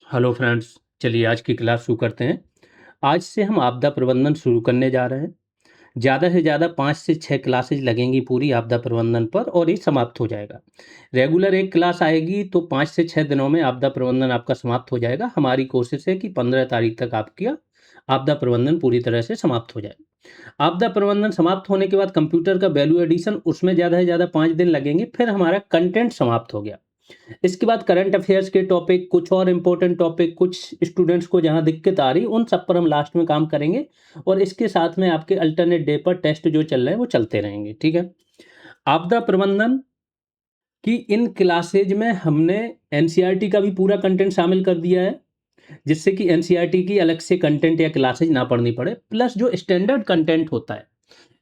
Hello friends, चलिए आज की क्लास शुरू करते हैं। आज से हम आपदा प्रबंधन शुरू करने जा रहे हैं। ज़्यादा से ज़्यादा 5 से 6 क्लासेज लगेंगी पूरी आपदा प्रबंधन पर और ये समाप्त हो जाएगा। रेगुलर एक क्लास आएगी तो 5 से 6 दिनों में आपदा प्रबंधन आपका समाप्त हो जाएगा। हमारी कोशिश है कि 15 तारीख तक आपका आपदा प्रबंधन पूरी तरह से समाप्त हो जाए। आपदा प्रबंधन समाप्त होने के बाद कंप्यूटर का वैल्यू एडिशन उसमें ज़्यादा से ज़्यादा 5 दिन लगेंगे, फिर हमारा कंटेंट समाप्त हो गया। इसके बाद करंट अफेयर्स के टॉपिक, कुछ और इम्पोर्टेंट टॉपिक, कुछ स्टूडेंट्स को जहाँ दिक्कत आ रही, उन सब पर हम लास्ट में काम करेंगे और इसके साथ में आपके अल्टरनेट डे पर टेस्ट जो चल रहे हैं, वो चलते रहेंगे, ठीक है? आपदा प्रबंधन की इन क्लासेज में हमने एनसीईआरटी का भी पूरा कंटेंट शामिल कर दिया है, जिससे कि एनसीईआरटी की अलग से कंटेंट या क्लासेज ना पढ़नी पड़े। प्लस जो स्टैंडर्ड कंटेंट होता है,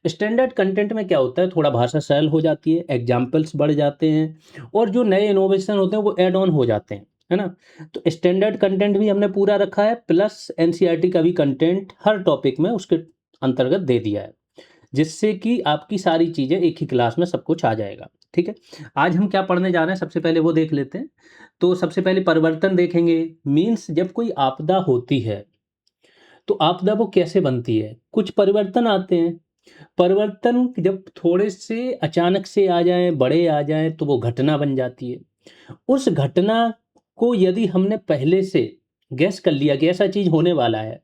स्टैंडर्ड कंटेंट में क्या होता है, थोड़ा भाषा सरल हो जाती है, एग्जाम्पल्स बढ़ जाते हैं और जो नए इनोवेशन होते हैं वो ऐड ऑन हो जाते हैं, है ना? तो स्टैंडर्ड कंटेंट भी हमने पूरा रखा है, प्लस एनसीईआरटी का भी कंटेंट हर टॉपिक में उसके अंतर्गत दे दिया है, जिससे कि आपकी सारी चीज़ें एक ही क्लास में सब कुछ आ जाएगा, ठीक है? आज हम क्या पढ़ने जा रहे हैं, सबसे पहले वो देख लेते हैं। तो सबसे पहले परिवर्तन देखेंगे। मीन्स जब कोई आपदा होती है, तो आपदा वो कैसे बनती है? कुछ परिवर्तन आते हैं। परिवर्तन जब थोड़े से अचानक से आ जाएँ, बड़े आ जाएँ, तो वो घटना बन जाती है। उस घटना को यदि हमने पहले से गेस कर लिया कि ऐसा चीज़ होने वाला है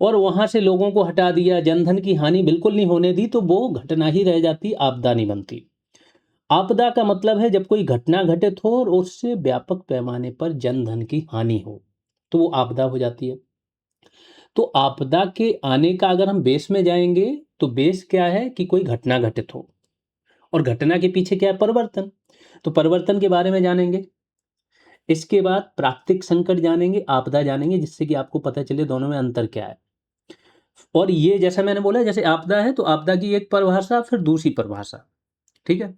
और वहाँ से लोगों को हटा दिया, जनधन की हानि बिल्कुल नहीं होने दी, तो वो घटना ही रह जाती, आपदा नहीं बनती। आपदा का मतलब है जब कोई घटना घटित हो और उससे व्यापक पैमाने पर जनधन की हानि हो, तो वो आपदा हो जाती है। तो आपदा के आने का अगर हम बेस में जाएँगे, तो बेस क्या है कि कोई घटना घटित हो और घटना के पीछे क्या है, परिवर्तन। तो परिवर्तन के बारे में जानेंगे। इसके बाद प्राकृतिक संकट जानेंगे, आपदा जानेंगे, जिससे कि आपको पता चले दोनों में अंतर क्या है। और ये जैसा मैंने बोला, जैसे आपदा है तो आपदा की एक परिभाषा, फिर दूसरी परिभाषा, ठीक है?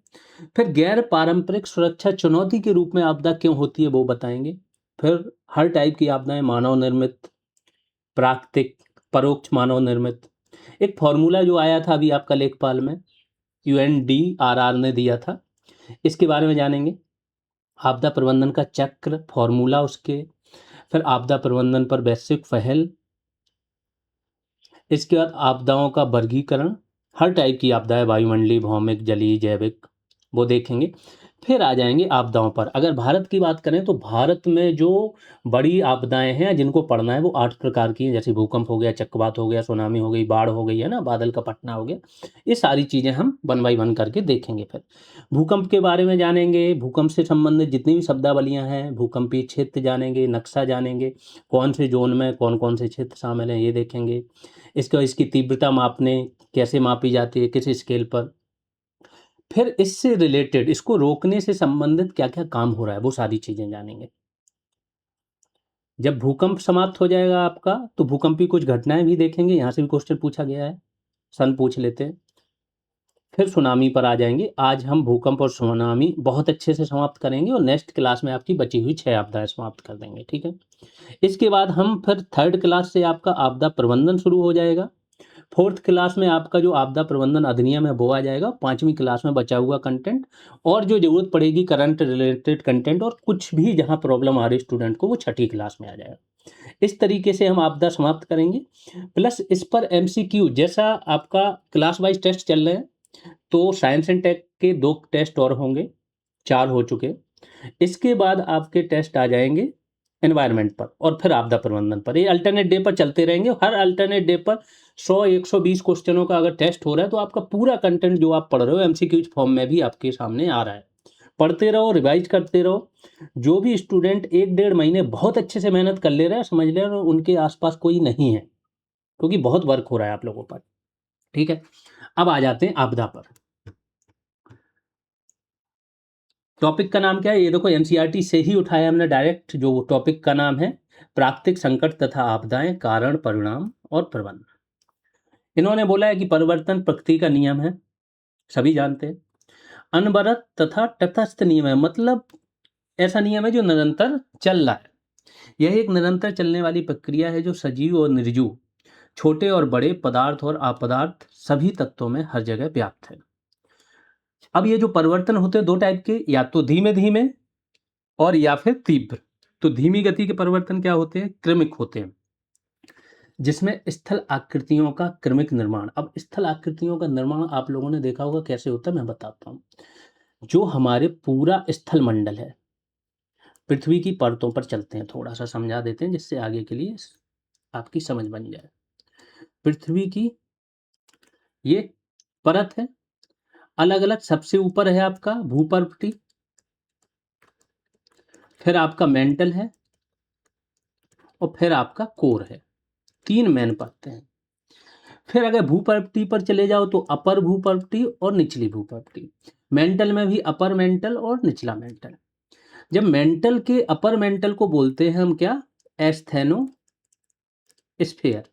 फिर गैर पारंपरिक सुरक्षा चुनौती के रूप में आपदा क्यों होती है वो बताएँगे। फिर हर टाइप की आपदाएँ मानव निर्मित, प्राकृतिक, परोक्ष मानव निर्मित। एक फ़ॉर्मूला जो आया था अभी आपका लेखपाल में, यूएनडीआरआर ने दिया था, इसके बारे में जानेंगे। आपदा प्रबंधन का चक्र, फ़ॉर्मूला उसके, फिर आपदा प्रबंधन पर वैश्विक पहल, इसके बाद आपदाओं का वर्गीकरण, हर टाइप की आपदाएँ, वायुमंडलीय, भौमिक, जलीय, जैविक, वो देखेंगे। फिर आ जाएँगे आपदाओं पर। अगर भारत की बात करें तो भारत में जो बड़ी आपदाएँ हैं जिनको पढ़ना है वो 8 प्रकार की हैं, जैसे भूकंप हो गया, चक्रवात हो गया, सुनामी हो गई, बाढ़ हो गई, है ना? बादल का फटना हो गया। ये सारी चीज़ें हम वन बाय वन करके देखेंगे फिर। भूकंप के बारे में जानेंगे, भूकंप से संबंधित जितनी भी शब्दावलियाँ हैं, भूकंपीय क्षेत्र जानेंगे, नक्शा जानेंगे, कौन से ज़ोन में कौन-कौन से क्षेत्र शामिल हैं, ये देखेंगे। इसकी तीव्रता मापने, कैसे मापी जाती है, किस स्केल पर। फिर इससे रिलेटेड, इसको रोकने से संबंधित क्या-क्या काम हो रहा है, वो सारी चीज़ें जानेंगे। जब भूकंप समाप्त हो जाएगा आपका, तो भूकंप की कुछ घटनाएँ भी देखेंगे, यहाँ से भी क्वेश्चन पूछा गया है, सन पूछ लेते हैं। फिर सुनामी पर आ जाएँगे। आज हम भूकंप और सुनामी बहुत अच्छे से समाप्त करेंगे और नेक्स्ट क्लास में आपकी बची हुई 6 आपदाएँ समाप्त कर देंगे, ठीक है? इसके बाद हम फिर 3rd क्लास से आपका आपदा प्रबंधन शुरू हो जाएगा। 4th क्लास में आपका जो आपदा प्रबंधन अधिनियम है वो आ जाएगा। 5वीं क्लास में बचा हुआ कंटेंट और जो ज़रूरत पड़ेगी करंट रिलेटेड कंटेंट और कुछ भी जहाँ प्रॉब्लम आ रही है स्टूडेंट को, वो 6ठी क्लास में आ जाएगा। इस तरीके से हम आपदा समाप्त करेंगे। प्लस इस पर एमसीक्यू, जैसा आपका क्लास वाइज़ टेस्ट चल रहे हैं, तो साइंस एंड टेक के 2 टेस्ट और होंगे, 4 हो चुके। इसके बाद आपके टेस्ट आ जाएँगे एनवायरनमेंट पर और फिर आपदा प्रबंधन पर। ये अल्टरनेट डे पर चलते रहेंगे। हर अल्टरनेट डे पर 100-120 क्वेश्चनों का अगर टेस्ट हो रहा है, तो आपका पूरा कंटेंट जो आप पढ़ रहे हो एमसीक्यूज़ फॉर्म में भी आपके सामने आ रहा है। पढ़ते रहो, रिवाइज़ करते रहो। जो भी स्टूडेंट 1 डेढ़ महीने बहुत अच्छे से मेहनत कर ले रहा है, समझ लें उनके आस-पास कोई नहीं है, क्योंकि बहुत वर्क हो रहा है आप लोगों पर। ठीक है? अब आ जाते हैं आपदा पर। टॉपिक का नाम क्या है? ये देखो एनसीईआरटी से ही उठाया हमने डायरेक्ट, जो टॉपिक का नाम है प्राकृतिक संकट तथा आपदाएँ, कारण, परिणाम और प्रबंधन। इन्होंने बोला है कि परिवर्तन प्रकृति का नियम है, सभी जानते हैं। अनवरत तथा तटस्थ नियम है, मतलब ऐसा नियम है जो निरंतर चल रहा है। यह एक निरंतर चलने वाली प्रक्रिया है जो सजीव और निर्जीव, छोटे और बड़े, पदार्थ और अपदार्थ सभी तत्वों में हर जगह व्याप्त है। अब ये जो परिवर्तन होते हैं 2 टाइप के, या तो धीमे-धीमे और या फिर तीव्र। तो धीमी गति के परिवर्तन क्या होते हैं? क्रमिक होते हैं, जिसमें स्थल आकृतियों का क्रमिक निर्माण। अब स्थल आकृतियों का निर्माण आप लोगों ने देखा होगा कैसे होता है, मैं बताता हूँ। जो हमारे पूरा स्थल मंडल है, पृथ्वी की परतों पर चलते हैं, थोड़ा सा समझा देते हैं जिससे आगे के लिए आपकी समझ बन जाए। पृथ्वी की ये परत है, अलग अलग, सबसे ऊपर है आपका भूपर्वती, फिर आपका मेंटल है, और फिर आपका कोर है। 3 मेन परतें हैं। फिर अगर भूपर्वती पर चले जाओ तो अपर भूपर्वती और निचली भूपर्वती। मेंटल में भी अपर मेंटल और निचला मेंटल। जब मेंटल के अपर मेंटल को बोलते हैं हम क्या? एस्थेनो स्फीयर।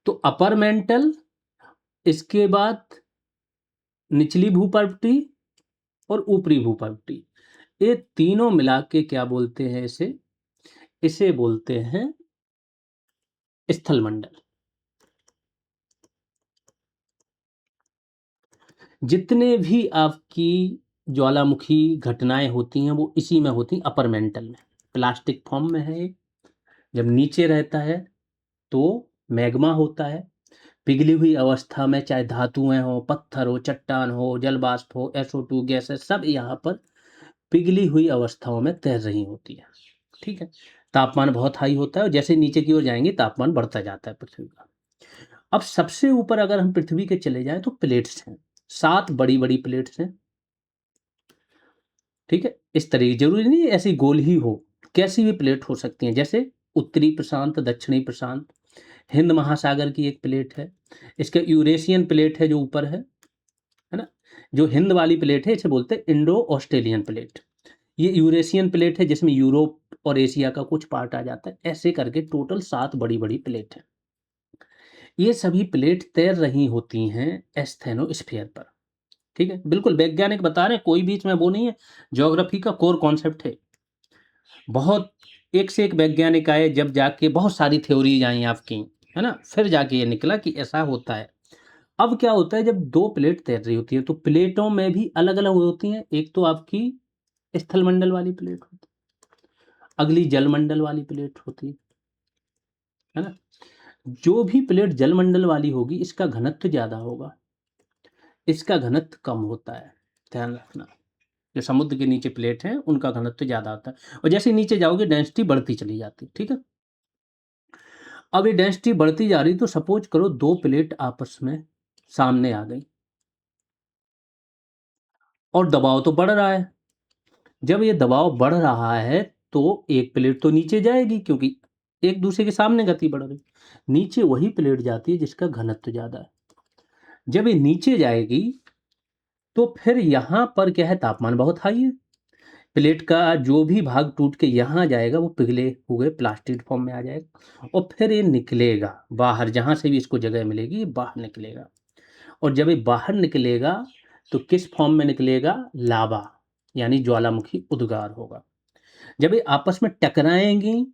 तो अपर मेंटल, इसके बाद निचली भूपर्वती और ऊपरी भूपर्वती, ये तीनों मिला के क्या बोलते हैं? इसे बोलते हैं स्थल मंडल। जितने भी आपकी ज्वालामुखी घटनाएं होती हैं वो इसी में होती हैं, अपर मेंटल में। प्लास्टिक फॉर्म में है। जब नीचे रहता है तो मैग्मा होता है, पिघली हुई अवस्था में, चाहे धातुएं हो, पत्थर हो, चट्टान हो, जल वाष्प हो, SO2 गैस है, सब यहाँ पर पिघली हुई अवस्थाओं में तैर रही होती है। ठीक है। तापमान बहुत हाई होता है और जैसे नीचे की ओर जाएंगे तापमान बढ़ता जाता है पृथ्वी का। अब सबसे ऊपर अगर हम पृथ्वी के चले जाएं तो प्लेट्स हैं, 7 बड़ी बड़ी प्लेट्स हैं। ठीक है। इस तरीके, जरूरी नहीं ऐसी गोल ही हो, कैसी भी प्लेट हो सकती हैं। जैसे उत्तरी प्रशांत, दक्षिणी प्रशांत, हिंद महासागर की एक प्लेट है, इसके यूरेशियन प्लेट है जो ऊपर है ना। जो हिंद वाली प्लेट है इसे बोलते हैं इंडो ऑस्ट्रेलियन प्लेट। ये यूरेशियन प्लेट है जिसमें यूरोप और एशिया का कुछ पार्ट आ जाता है। ऐसे करके टोटल 7 बड़ी बड़ी प्लेट है। ये सभी प्लेट तैर रही होती हैं एस्थेनोस्फीयर पर। ठीक है, बिल्कुल वैज्ञानिक बता रहे हैं, कोई बीच में वो नहीं है। ज्योग्राफी का कोर कॉन्सेप्ट है। बहुत एक से एक वैज्ञानिक आए, जब जाके बहुत सारी थ्योरीज आई आपकी, है ना, फिर जाके ये निकला कि ऐसा होता है। अब क्या होता है, जब 2 प्लेट तैर रही होती है तो प्लेटों में भी अलग अलग होती हैं। एक तो आपकी स्थलमंडल वाली प्लेट होती है, अगली जलमंडल वाली प्लेट होती है ना। जो भी प्लेट जलमंडल वाली होगी इसका घनत्व ज्यादा होगा, इसका घनत्व कम होता है। ध्यान रखना, जो समुद्र के नीचे प्लेट हैं उनका घनत्व ज्यादा आता है, और जैसे नीचे जाओगे डेंसिटी बढ़ती चली जाती है। ठीक है। अब ये डेंसिटी बढ़ती जा रही, तो सपोज करो 2 प्लेट आपस में सामने आ गई और दबाव तो बढ़ रहा है। जब ये दबाव बढ़ रहा है तो एक प्लेट तो नीचे जाएगी, क्योंकि एक दूसरे के सामने गति बढ़ रही। नीचे वही प्लेट जाती है जिसका घनत्व ज्यादा है। जब ये नीचे जाएगी तो फिर यहां पर क्या है, तापमान बहुत हाई है। प्लेट का जो भी भाग टूट के यहाँ जाएगा वो पिघले हुए प्लास्टिक फॉर्म में आ जाएगा, और फिर ये निकलेगा बाहर, जहाँ से भी इसको जगह मिलेगी ये बाहर निकलेगा। और जब ये बाहर निकलेगा तो किस फॉर्म में निकलेगा? लावा, यानी ज्वालामुखी उद्गार होगा। जब ये आपस में टकराएंगी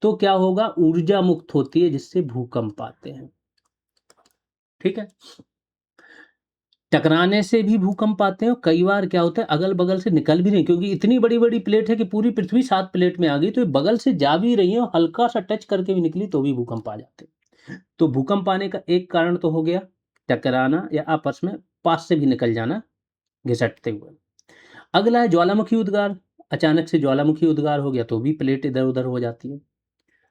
तो क्या होगा? ऊर्जा मुक्त होती है जिससे भूकंप आते हैं। ठीक है। टकराने से भी भूकंप आते हैं, और कई बार क्या होता है, अगल बगल से निकल भी नहीं, क्योंकि इतनी बड़ी बड़ी प्लेट है कि पूरी पृथ्वी 7 प्लेट में आ गई, तो ये बगल से जा भी रही है और हल्का सा टच करके भी निकली तो भी भूकंप आ जाते हैं। तो भूकंप आने का एक कारण तो हो गया टकराना या आपस में पास से भी निकल जाना घिसटते हुए। अगला है ज्वालामुखी उद्गार। अचानक से ज्वालामुखी उद्गार हो गया तो भी प्लेट इधर उधर हो जाती है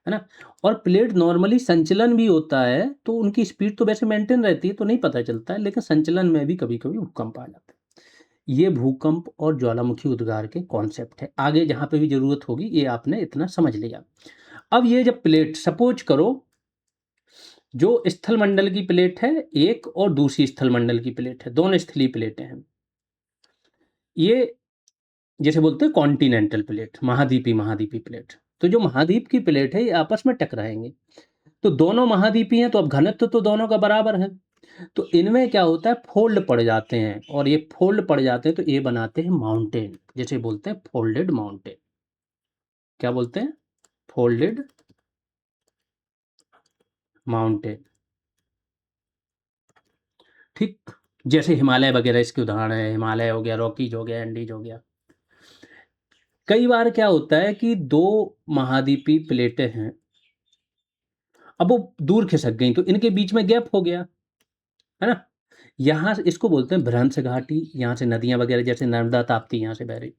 ना। और प्लेट नॉर्मली संचलन भी होता है तो उनकी स्पीड तो वैसे मेंटेन रहती है तो नहीं पता चलता है, लेकिन संचलन में भी कभी कभी भूकंप आ जाता है। ये भूकंप और ज्वालामुखी उद्गार के कॉन्सेप्ट है। आगे जहां पे भी जरूरत होगी ये आपने इतना समझ लिया। अब ये जब प्लेट, सपोज करो जो स्थल मंडल की प्लेट है एक, और दूसरी स्थल मंडल की प्लेट है, दोनों स्थलीय प्लेटें हैं। ये जैसे बोलते हैं कॉन्टिनेंटल प्लेट, महाद्वीपी महाद्वीपी प्लेट। तो जो महाद्वीप की प्लेट है ये आपस में टकराएंगे, तो दोनों महाद्वीपी हैं तो अब घनत्व तो दोनों का बराबर है। तो इनमें क्या होता है, फोल्ड पड़ जाते हैं, और ये फोल्ड पड़ जाते हैं तो ये बनाते हैं माउंटेन, जैसे बोलते हैं फोल्डेड माउंटेन। क्या बोलते हैं? Folded mountain. ठीक। जैसे हिमालय वगैरह इसके उदाहरण है, हिमालय हो गया, रॉकीज हो गया, एंडीज हो गया। कई बार क्या होता है कि 2 महाद्वीपीय प्लेटें हैं, अब वो दूर खिसक गई तो इनके बीच में गैप हो गया, है ना? यहाँ से इसको बोलते हैं भ्रंश घाटी, यहाँ से नदियाँ वगैरह जैसे नर्मदा, ताप्ती यहाँ से बह रही।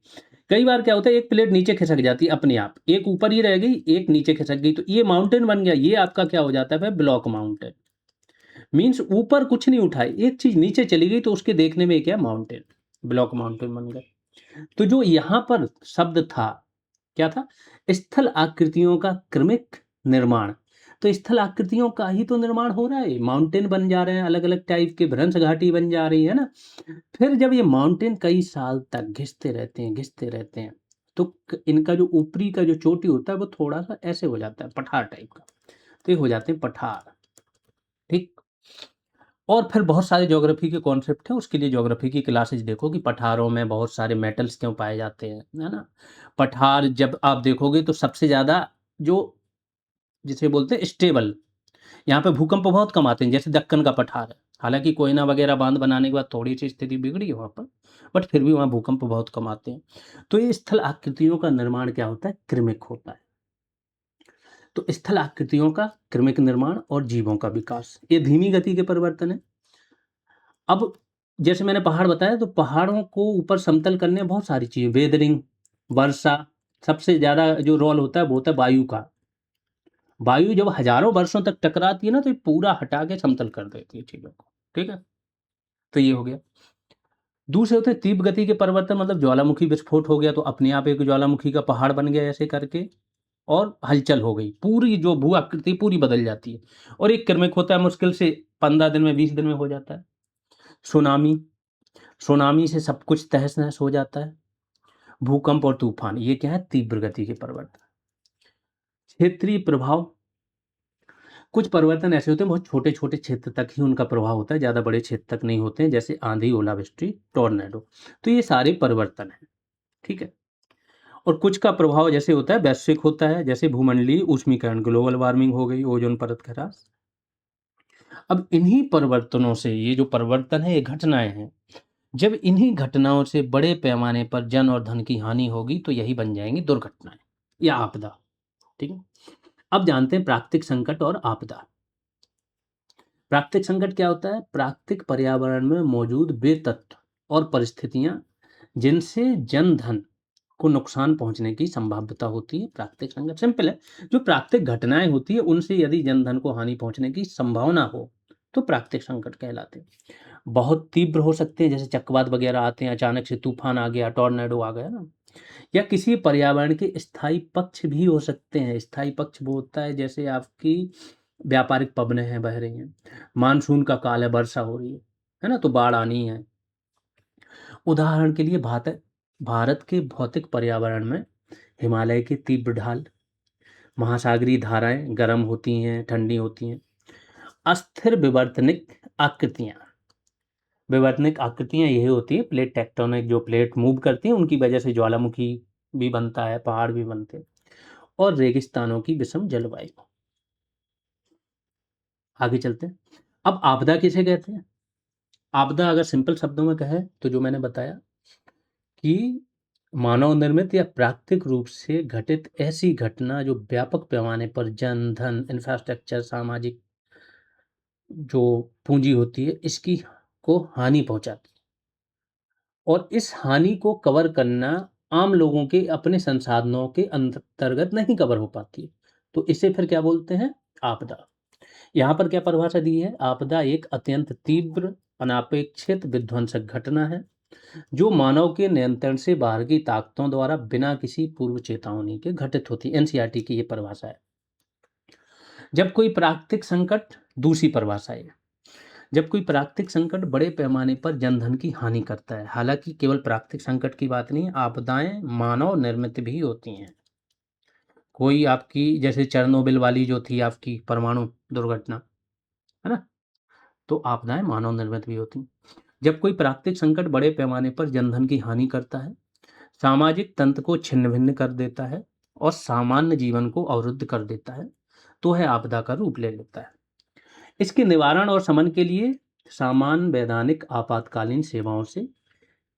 कई बार क्या होता है एक प्लेट नीचे खिसक जाती है अपने आप, एक ऊपर ही रह गई, एक नीचे खिसक गई, तो ये माउंटेन बन गया, ये आपका क्या हो जाता है भाई ब्लॉक माउंटेन। मीन्स ऊपर कुछ नहीं उठाई, एक चीज़ नीचे चली गई तो उसके देखने में क्या माउंटेन, ब्लॉक माउंटेन बन गए। तो जो यहाँ पर शब्द था, क्या था? स्थल आकृतियों का क्रमिक निर्माण। तो स्थल आकृतियों का ही तो निर्माण हो रहा है, माउंटेन बन जा रहे हैं अलग-अलग टाइप के, भ्रंश घाटी बन जा रही है ना? फिर जब ये माउंटेन कई साल तक घिसते रहते हैं, तो इनका जो ऊपरी का जो चोटी होता है वो थोड़ा-सा ऐसे हो जाता है, पठार टाइप का। तो ये हो जाते हैं पठार, ठीक? और फिर बहुत सारे ज्योग्राफी के कॉन्सेप्ट हैं, उसके लिए ज्योग्राफी की क्लासेस देखो कि पठारों में बहुत सारे मेटल्स क्यों पाए जाते हैं, है ना? पठार जब आप देखोगे तो सबसे ज़्यादा जो जिसे बोलते हैं स्टेबल, यहाँ पे भूकंप बहुत कम आते हैं, जैसे दक्कन का पठार है। हालाँकि कोयना वगैरह बाँध बनाने के बाद थोड़ी-सी स्थिति बिगड़ी है वहाँ पर, बट फिर भी वहाँ भूकंप बहुत कम आते हैं। तो ये स्थल आकृतियों का निर्माण क्या होता है? क्रमिक होता है। तो स्थल आकृतियों का क्रमिक निर्माण और जीवों का विकास, ये धीमी गति के परिवर्तन है। अब जैसे मैंने पहाड़ बताया तो पहाड़ों को ऊपर समतल करने में बहुत सारी चीज़ें, वेदरिंग, वर्षा, सबसे ज़्यादा जो रोल होता है वो होता है वायु का। वायु जब हज़ारों वर्षों तक टकराती है ना तो ये पूरा हटा के समतल कर देती है चीज़ों को, ठीक है? तो ये हो गया। दूसरे होते हैं तीव्र गति के परिवर्तन, मतलब ज्वालामुखी विस्फोट हो गया तो अपने आप एक ज्वालामुखी का पहाड़ बन गया ऐसे करके और हलचल हो गई। पूरी जो भू आकृति पूरी बदल जाती है और एक क्रमिक होता है, मुश्किल से 15 दिन में 20 दिन में हो जाता है। सुनामी, सुनामी से सब कुछ तहस-नहस हो जाता है। भूकंप और तूफान, ये क्या है? तीव्र गति के परिवर्तन। क्षेत्रीय प्रभाव, कुछ परिवर्तन ऐसे होते हैं बहुत छोटे-छोटे क्षेत्र तक ही उनका प्रभाव होता है, ज़्यादा बड़े क्षेत्र तक नहीं होते हैं, जैसे आंधी, ओलावृष्टि, टॉर्नेडो। तो ये सारे परिवर्तन हैं, ठीक है? और कुछ का प्रभाव जैसे होता है वैश्विक होता है, जैसे भूमंडलीय ऊष्मीकरण, ग्लोबल वार्मिंग हो गई, ओज़ोन परत का ह्रास। अब इन्हीं परिवर्तनों से, ये जो परिवर्तन है, ये घटनाएँ हैं। जब इन्हीं घटनाओं से बड़े पैमाने पर जन और धन की हानि होगी, तो यही बन जाएँगी दुर्घटनाएँ या आपदा, ठीक है? अब जानते हैं प्राकृतिक संकट और आपदा। प्राकृतिक संकट क्या होता है? प्राकृतिक पर्यावरण में मौजूद वे तत्व और परिस्थितियाँ जिनसे जन-धन को नुकसान पहुँचने की संभाव्यता होती है, प्राकृतिक संकट। सिंपल है, जो प्राकृतिक घटनाएँ होती हैं, उनसे यदि जन-धन को हानि पहुँचने की संभावना हो, तो प्राकृतिक संकट कहलाते हैं। बहुत तीव्र हो सकते हैं, जैसे चक्रवात वगैरह आते हैं, अचानक से तूफान आ गया, टॉर्नेडो आ गया ना? या किसी पर्यावरण के स्थायी पक्ष भी हो सकते हैं। स्थायी पक्ष वो होता है जैसे आपकी व्यापारिक पवनें हैं, बह रही हैं, मानसून का काल है, वर्षा हो रही है ना? तो बाढ़ आनी है। उदाहरण के लिए भारत के भौतिक पर्यावरण में हिमालय की तीव्र ढाल, महासागरीय धाराएँ गर्म होती हैं, ठंडी होती हैं। अस्थिर विवर्तनिक आकृतियाँ यही होती हैं, प्लेट टेक्टोनिक, जो प्लेट मूव करती हैं, उनकी वजह से ज्वालामुखी भी बनता है, पहाड़ भी बनते हैं। और रेगिस्तानों की विषम जलवायु। आगे चलते हैं। अब आपदा किसे कहते हैं? आपदा अगर सिंपल शब्दों में कहें तो जो मैंने बताया कि मानव निर्मित या प्राकृतिक रूप से घटित ऐसी घटना जो व्यापक पैमाने पर जन, धन, इंफ्रास्ट्रक्चर, सामाजिक जो पूँजी होती है, इसकी को हानि पहुँचाती है। और इस हानि को कवर करना आम लोगों के अपने संसाधनों के अंतर्गत नहीं कवर हो पाती है। तो इसे फिर क्या बोलते हैं? आपदा। यहाँ पर क्या परिभाषा दी है? आपदा एक अत्यंत तीव्र, अनापेक्षित विध्वंसक घटना है, जो मानव के नियंत्रण से बाहर की ताकतों द्वारा बिना किसी पूर्व चेतावनी के घटित होती है। एनसीईआरटी की ये परिभाषा है। जब कोई प्राकृतिक संकट, दूसरी परिभाषा है, जब कोई प्राकृतिक संकट बड़े पैमाने पर जनधन की हानि करता है। हालाँकि केवल प्राकृतिक संकट की बात नहीं है, आपदाएँ मानव निर्मित भी होती हैं। कोई आपकी जैसे चेरनोबिल वाली जो थी आपकी परमाणु दुर्घटना, है ना? तो आपदाएँ मानव निर्मित भी होती हैं। जब कोई प्राकृतिक संकट बड़े पैमाने पर जनधन की हानि करता है, सामाजिक तंत्र को छिन्न-भिन्न कर देता है और सामान्य जीवन को अवरुद्ध कर देता है, तो वह आपदा का रूप ले लेता है। इसके निवारण और शमन के लिए सामान्य वैधानिक आपातकालीन सेवाओं से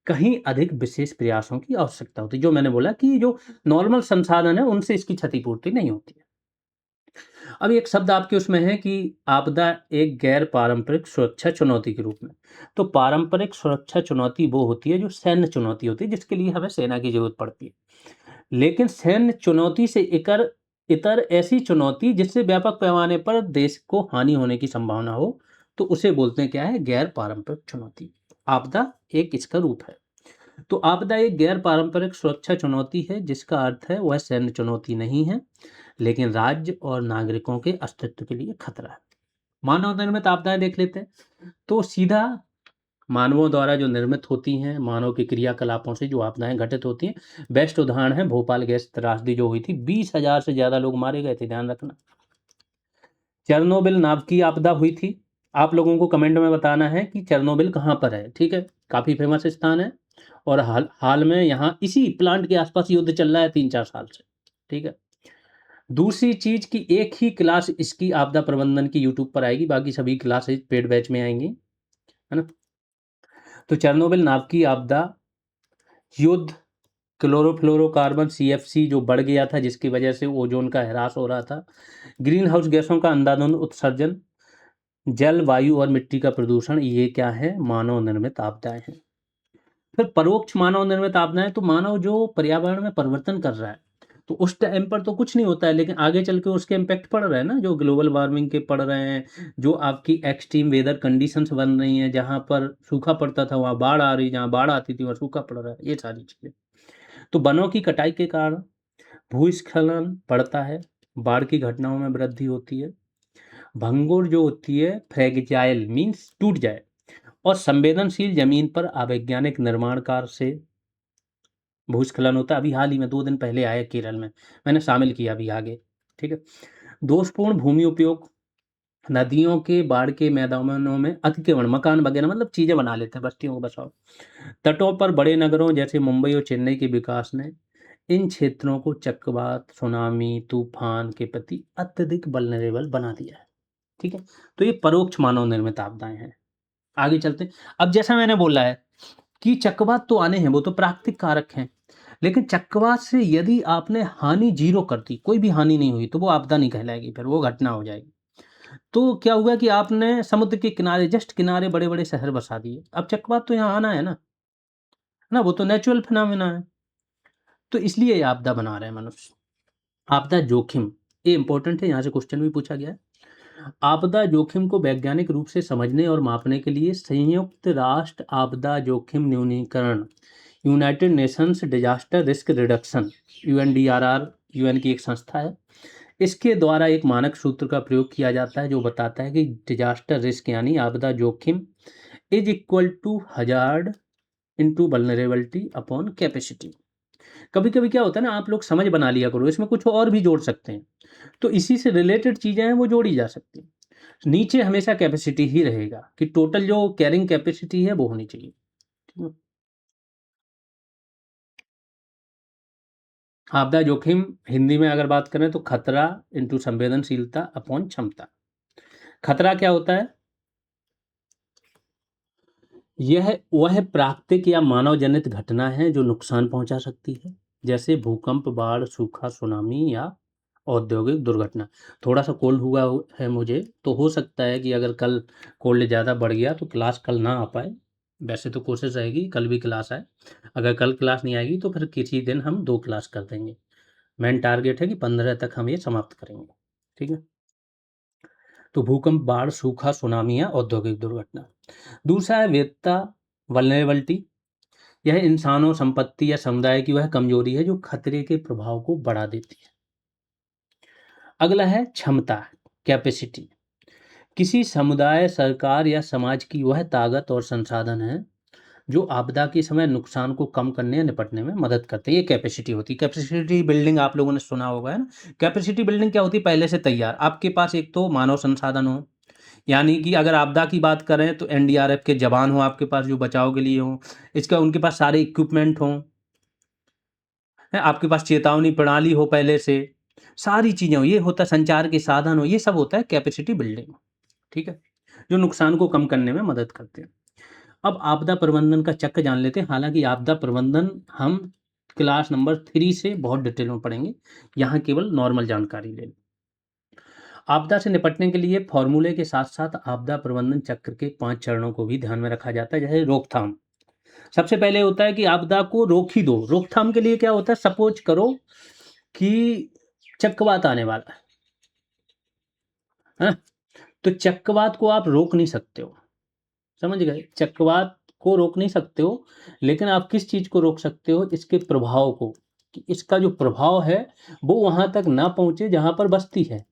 कहीं अधिक विशेष प्रयासों की आवश्यकता होती है। जो मैंने बोला कि जो नॉर्मल संसाधन है उनसे इसकी क्षतिपूर्ति नहीं होती है। अब एक शब्द आपके उसमें है कि आपदा एक गैर पारंपरिक सुरक्षा चुनौती के रूप में। तो पारंपरिक सुरक्षा चुनौती वो होती है जो सैन्य चुनौती होती है, जिसके लिए हमें सेना की ज़रूरत पड़ती है। लेकिन सैन्य चुनौती से इतर इतर ऐसी चुनौती जिससे व्यापक पैमाने पर देश को हानि होने की संभावना हो, तो उसे बोलते हैं क्या है? गैर पारंपरिक चुनौती। आपदा एक इसका रूप है। तो आपदा एक गैर पारंपरिक सुरक्षा चुनौती है, जिसका अर्थ है वह सैन्य चुनौती नहीं है, लेकिन राज्य और नागरिकों के अस्तित्व के लिए खतरा है। मानव निर्मित आपदाएं देख लेते हैं। तो सीधा मानवों द्वारा जो निर्मित होती हैं, मानव के क्रियाकलापों से जो आपदाएं घटित होती हैं। बेस्ट उदाहरण है भोपाल गैस त्रासदी जो हुई थी, 20,000 से ज्यादा लोग मारे गए थे, ध्यान रखना। चेरनोबिल नाभिकीय आपदा हुई थी। आप लोगों को कमेंट में बताना है कि चेरनोबिल कहाँ पर है, ठीक है? काफी फेमस स्थान है। और हाल हाल में यहाँ इसी प्लांट के आसपास युद्ध चल रहा है 3-4 साल से, ठीक है? दूसरी चीज की एक ही क्लास इसकी आपदा प्रबंधन की यूट्यूब पर आएगी, बाकी सभी क्लासेज पेड बैच में आएंगी, है ना? तो चेरनोबिल नाभिकीय आपदा, युद्ध, क्लोरोफ्लोरोकार्बन सीएफसी जो बढ़ गया था जिसकी वजह से ओजोन का ह्रास हो रहा था, ग्रीन हाउस गैसों का अंधाधुंध उत्सर्जन, जल, वायु और मिट्टी का प्रदूषण, ये क्या है? मानव निर्मित आपदाएं हैं। फिर परोक्ष मानव निर्मित आपदाएं, तो मानव जो पर्यावरण में परिवर्तन कर रहा है, तो उस टाइम पर तो कुछ नहीं होता है, लेकिन आगे चल के उसके इम्पैक्ट पड़ रहे हैं ना, जो ग्लोबल वार्मिंग के पड़ रहे हैं, जो आपकी एक्सट्रीम वेदर कंडीशंस बन रही हैं, जहाँ पर सूखा पड़ता था वहाँ बाढ़ आ रही, जहाँ बाढ़ आती थी वहाँ सूखा पड़ रहा है, ये सारी चीज़ें। तो वनों की कटाई के कारण भूस्खलन बढ़ता है, बाढ़ की घटनाओं में वृद्धि होती है, भंगुर जो होती है फ्रेगजाइल मीन्स टूट जाए, और संवेदनशील जमीन पर अवैज्ञानिक निर्माण कार्य से भूस्खलन होता है। अभी हाल ही में 2 दिन पहले आया केरल में, मैंने शामिल किया अभी आगे, ठीक है? दोषपूर्ण भूमि उपयोग, नदियों के बाढ़ के मैदानों में अतिक्रमण, मकान वगैरह मतलब चीज़ें बना लेते हैं, बस्तियों को बसाओ। तटों पर बड़े नगरों जैसे मुंबई और चेन्नई के विकास ने इन क्षेत्रों को चक्रवात, सुनामी, तूफान के प्रति अत्यधिक वल्नरेबल बना दिया है, ठीक है? तो ये परोक्ष मानव निर्मित आपदाएँ हैं। आगे चलते हैं। अब जैसा मैंने बोला है कि चक्रवात तो आने हैं, वो तो प्राकृतिक कारक हैं। लेकिन चक्रवात से यदि आपने हानि 0 कर दी, कोई भी हानि नहीं हुई, तो वो आपदा नहीं कहलाएगी, फिर वो घटना हो जाएगी। तो क्या हुआ कि आपने समुद्र के किनारे, जस्ट किनारे बड़े-बड़े शहर बसा दिए। अब चक्रवात तो यहाँ आना है ना? वो तो नेचुरल फिनोमेना है। तो इसलिए ये आपदा बना रहे हैं मनुष्य। आपदा जोखिम, ये इम्पोर्टेंट है, यहाँ से क्वेश्चन भी पूछा गया है। आपदा जोखिम को वैज्ञानिक रूप से समझने और मापने के लिए संयुक्त राष्ट्र आपदा जोखिम न्यूनीकरण, United Nations disaster risk reduction, UNDRR, UN की एक संस्था है। इसके द्वारा एक मानक सूत्र का प्रयोग किया जाता है जो बताता है कि डिजास्टर रिस्क यानी आपदा जोखिम is equal to hazard into vulnerability upon capacity. कभी कभी क्या होता है ना, आप लोग समझ बना लिया करो, इसमें कुछ और भी जोड़ सकते हैं, तो इसी से रिलेटेड चीजें हैं वो जोड़ी जा सकती हैं। नीचे हमेशा कैपेसिटी ही रहेगा कि टोटल जो कैरिंग कैपेसिटी है वो होनी चाहिए, ठीक है? आपदा जोखिम हिंदी में अगर बात करें तो खतरा इंटू संवेदनशीलता अपॉन क्षमता। खतरा क्या होता है? यह वह प्राकृतिक या मानव जनित घटना है जो नुकसान पहुंचा सकती है, जैसे भूकंप, बाढ़, सूखा, सुनामी या औद्योगिक दुर्घटना। थोड़ा सा कोल्ड हुआ है मुझे, तो हो सकता है कि अगर कल कोल्ड ज़्यादा बढ़ गया तो क्लास कल ना आ पाए। वैसे तो कोशिश रहेगी कल भी क्लास आए। अगर कल क्लास नहीं आएगी तो फिर किसी दिन हम 2 क्लास कर देंगे। मेन टारगेट है कि 15 तक हम ये समाप्त करेंगे, ठीक है? तो भूकंप, बाढ़, सूखा, सुनामी या औद्योगिक दुर्घटना। दूसरा है वेत्ता वल्नरेबिलिटी। यह इंसानों, संपत्ति या समुदाय की वह कमजोरी है जो खतरे के प्रभाव को बढ़ा देती है। अगला है क्षमता, कैपेसिटी। किसी समुदाय, सरकार या समाज की वह ताकत और संसाधन है जो आपदा के समय नुकसान को कम करने या निपटने में मदद करते हैं। ये कैपेसिटी होती है। कैपेसिटी बिल्डिंग आप लोगों ने सुना होगा, है ना? कैपेसिटी बिल्डिंग क्या होती है? पहले से तैयार आपके पास एक तो मानव संसाधन हो, यानी कि अगर आपदा की बात करें तो एनडीआरएफ के जवान हो आपके पास जो बचाव के लिए हों, इसका उनके पास सारे इक्विपमेंट हों, है, आपके पास चेतावनी प्रणाली हो पहले से, सारी चीज़ें हो, ये होता है संचार के साधन हो, ये सब होता है कैपेसिटी बिल्डिंग, ठीक है? जो नुकसान को कम करने में मदद करते हैं। अब आपदा प्रबंधन का चक्र जान लेते हैं। हालांकि आपदा प्रबंधन हम क्लास नंबर 3 से बहुत डिटेल में पढ़ेंगे, यहाँ केवल नॉर्मल जानकारी ले लें। आपदा से निपटने के लिए फॉर्मूले के साथ साथ आपदा प्रबंधन चक्र के 5 चरणों को भी ध्यान में रखा जाता है। जैसे रोकथाम, सबसे पहले होता है कि आपदा को रोक ही दो। रोकथाम के लिए क्या होता है, सपोज करो कि चक्रवात आने वाला है, तो चक्रवात को आप रोक नहीं सकते हो, समझ गए? चक्रवात को रोक नहीं सकते हो, लेकिन आप किस चीज को रोक सकते हो, इसके प्रभाव को, कि इसका जो प्रभाव है वो वहां तक ना पहुंचे जहां पर बस्ती है।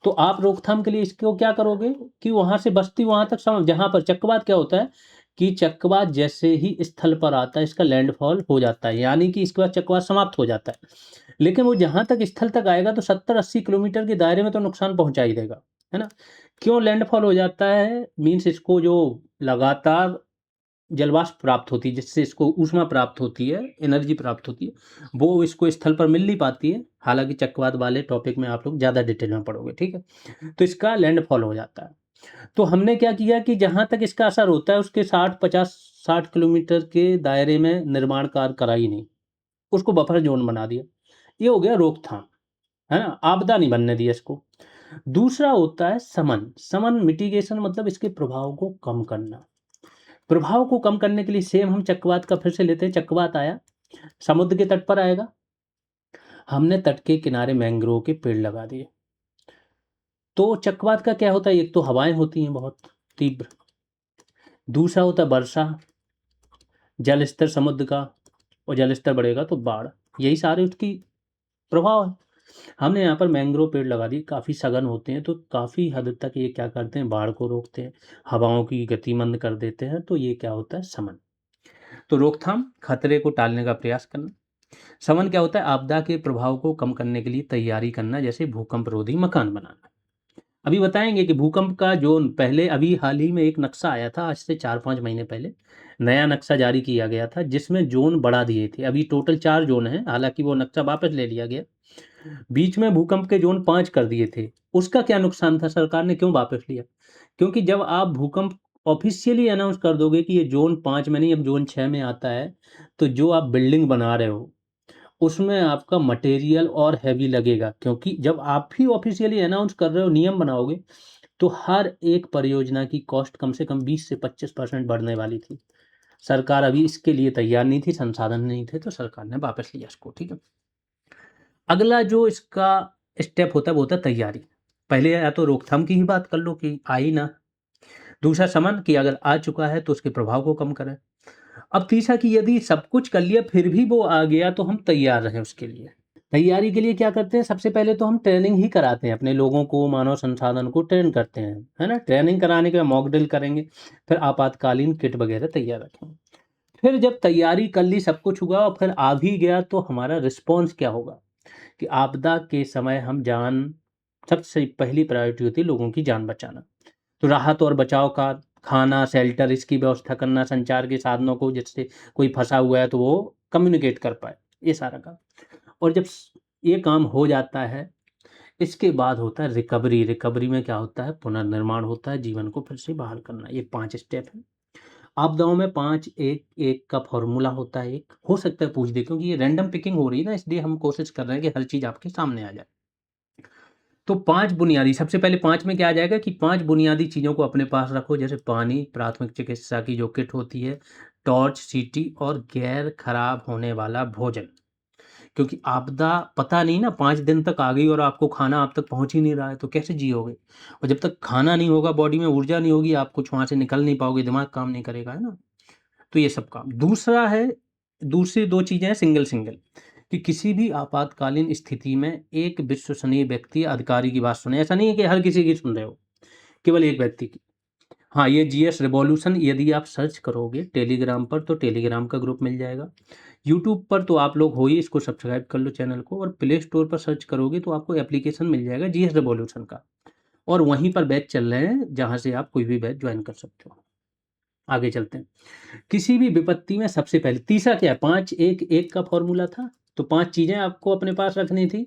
तो आप रोकथाम के लिए इसको क्या करोगे कि वहां से बस्ती वहां तक जहां पर चक्रवात क्या होता है कि चक्रवात जैसे ही स्थल पर आता है इसका लैंडफॉल हो जाता है, यानी कि इसके बाद चक्रवात समाप्त हो जाता है। लेकिन वो जहां तक स्थल तक आएगा तो 70-80 किलोमीटर के दायरे में तो नुकसान पहुंचा ही देगा, है ना? क्यों लैंडफॉल हो जाता है, मीन्स इसको जो लगातार जलवाष्प प्राप्त होती है, जिससे इसको ऊष्मा प्राप्त होती है, एनर्जी प्राप्त होती है, वो इसको स्थल पर मिल नहीं पाती है। हालांकि चक्रवात वाले टॉपिक में आप लोग ज़्यादा डिटेल में पढ़ोगे, ठीक है? तो इसका लैंडफॉल हो जाता है। तो हमने क्या किया कि जहाँ तक इसका असर होता है उसके 60 किलोमीटर के दायरे में निर्माण कार्य करा ही नहीं, उसको बफर जोन बना दिया। ये हो गया रोकथाम, है ना? आपदा नहीं बनने दिया इसको। दूसरा होता है समन। समन मिटिगेशन मतलब इसके प्रभाव को कम करना। प्रभाव को कम करने के लिए सेम हम चक्रवात का फिर से लेते हैं। चक्रवात आया, समुद्र के तट पर आएगा, हमने तट के किनारे मैंग्रोव के पेड़ लगा दिए। तो चक्रवात का क्या होता है, एक तो हवाएं होती हैं बहुत तीव्र, दूसरा होता है वर्षा, जल स्तर समुद्र का, और जल स्तर बढ़ेगा तो बाढ़। यही सारे उसकी प्रभाव है। हमने यहाँ पर मैंग्रोव पेड़ लगा दिए, काफ़ी सघन होते हैं, तो काफ़ी हद तक ये क्या करते हैं, बाढ़ को रोकते हैं, हवाओं की गति मंद कर देते हैं। तो ये क्या होता है, समन। तो रोकथाम, खतरे को टालने का प्रयास करना। समन क्या होता है, आपदा के प्रभाव को कम करने के लिए तैयारी करना, जैसे भूकंप रोधी मकान बनाना। अभी बताएंगे कि भूकंप का जोन, पहले अभी हाल ही में एक नक्शा आया था, आज से 4-5 महीने पहले नया नक्शा जारी किया गया था, जिसमें जोन बढ़ा दिए थे। अभी टोटल 4 जोन हैं, हालांकि वो नक्शा वापस ले लिया गया। बीच में भूकंप के जोन 5 कर दिए थे। उसका क्या नुकसान था, सरकार ने क्यों वापस लिया? क्योंकि जब आप भूकंप ऑफिशियली अनाउंस कर दोगे कि ये जोन 5 में नहीं अब जोन 6 में आता है, तो जो आप बिल्डिंग बना रहे हो उसमें आपका मटेरियल और हैवी लगेगा। क्योंकि जब आप भी ऑफिशियली अनाउंस कर रहे हो, नियम बनाओगे, तो हर एक परियोजना की कॉस्ट कम से कम 20 से 25% बढ़ने वाली थी। सरकार अभी इसके लिए तैयार नहीं थी, संसाधन नहीं थे, तो सरकार ने वापस लिया इसको, ठीक है? अगला जो इसका स्टेप होता है वो होता है तैयारी। पहले या तो रोकथाम की ही बात कर लो कि आई ना, दूसरा समन कि अगर आ चुका है तो उसके प्रभाव को कम करें। अब तीसरा कि यदि सब कुछ कर लिया फिर भी वो आ गया तो हम तैयार रहें उसके लिए। तैयारी के लिए क्या करते हैं, सबसे पहले तो हम ट्रेनिंग ही कराते हैं अपने लोगों को, मानव संसाधन को ट्रेन करते हैं, है ना? ट्रेनिंग कराने के बाद मॉक ड्रिल करेंगे, फिर आपातकालीन किट वगैरह तैयार रखेंगे। फिर जब तैयारी कर ली, सब कुछ हुआ और फिर आ भी गया, तो हमारा रिस्पॉन्स क्या होगा कि आपदा के समय हम जान, सबसे पहली प्रायोरिटी होती है लोगों की जान बचाना। तो राहत और बचाव का, खाना, शेल्टर, इसकी व्यवस्था करना, संचार के साधनों को, जिससे कोई फंसा हुआ है तो वो कम्युनिकेट कर पाए, ये सारा काम। और जब ये काम हो जाता है, इसके बाद होता है रिकवरी। रिकवरी में क्या होता है, पुनर्निर्माण होता है, जीवन को फिर से बहाल करना। ये 5 स्टेप है। आपदाओं में 5 एक एक का फॉर्मूला होता है। एक हो सकता है पूछ दे, क्योंकि ये रैंडम पिकिंग हो रही है ना, इसलिए हम कोशिश कर रहे हैं कि हर चीज़ आपके सामने आ जाए। तो 5 बुनियादी, सबसे पहले 5 में क्या आ जाएगा कि 5 बुनियादी चीज़ों को अपने पास रखो, जैसे पानी, प्राथमिक चिकित्सा की जो किट होती है, टॉर्च, सीटी और गैर खराब होने वाला भोजन। क्योंकि आपदा पता नहीं ना, 5 दिन तक आ गई और आपको खाना आप तक पहुँच ही नहीं रहा है, तो कैसे जियोगे? और जब तक खाना नहीं होगा, बॉडी में ऊर्जा नहीं होगी, आप कुछ वहाँ से निकल नहीं पाओगे, दिमाग काम नहीं करेगा, है ना? तो ये सब काम। दूसरा है, दूसरी 2 चीज़ें हैं सिंगल-सिंगल, कि किसी भी आपातकालीन स्थिति में एक विश्वसनीय व्यक्ति या अधिकारी की बात सुनें। ऐसा नहीं है कि हर किसी की सुन रहे हो, केवल एक व्यक्ति की। हाँ, ये जीएस रिवॉल्यूशन यदि आप सर्च करोगे टेलीग्राम पर, तो टेलीग्राम का ग्रुप मिल जाएगा। यूट्यूब पर तो आप लोग हो ही, इसको सब्सक्राइब कर लो चैनल को, और प्ले स्टोर पर सर्च करोगे तो आपको एप्लीकेशन मिल जाएगा जीएस रिवॉल्यूशन का, और वहीं पर बैच चल रहे हैं, जहाँ से आप कोई भी बैच ज्वाइन कर सकते हो। आगे चलते हैं। किसी भी विपत्ति में सबसे पहले, तीसरा क्या है, 5-1-1 का फॉर्मूला था, तो 5 चीज़ें आपको अपने पास रखनी थी।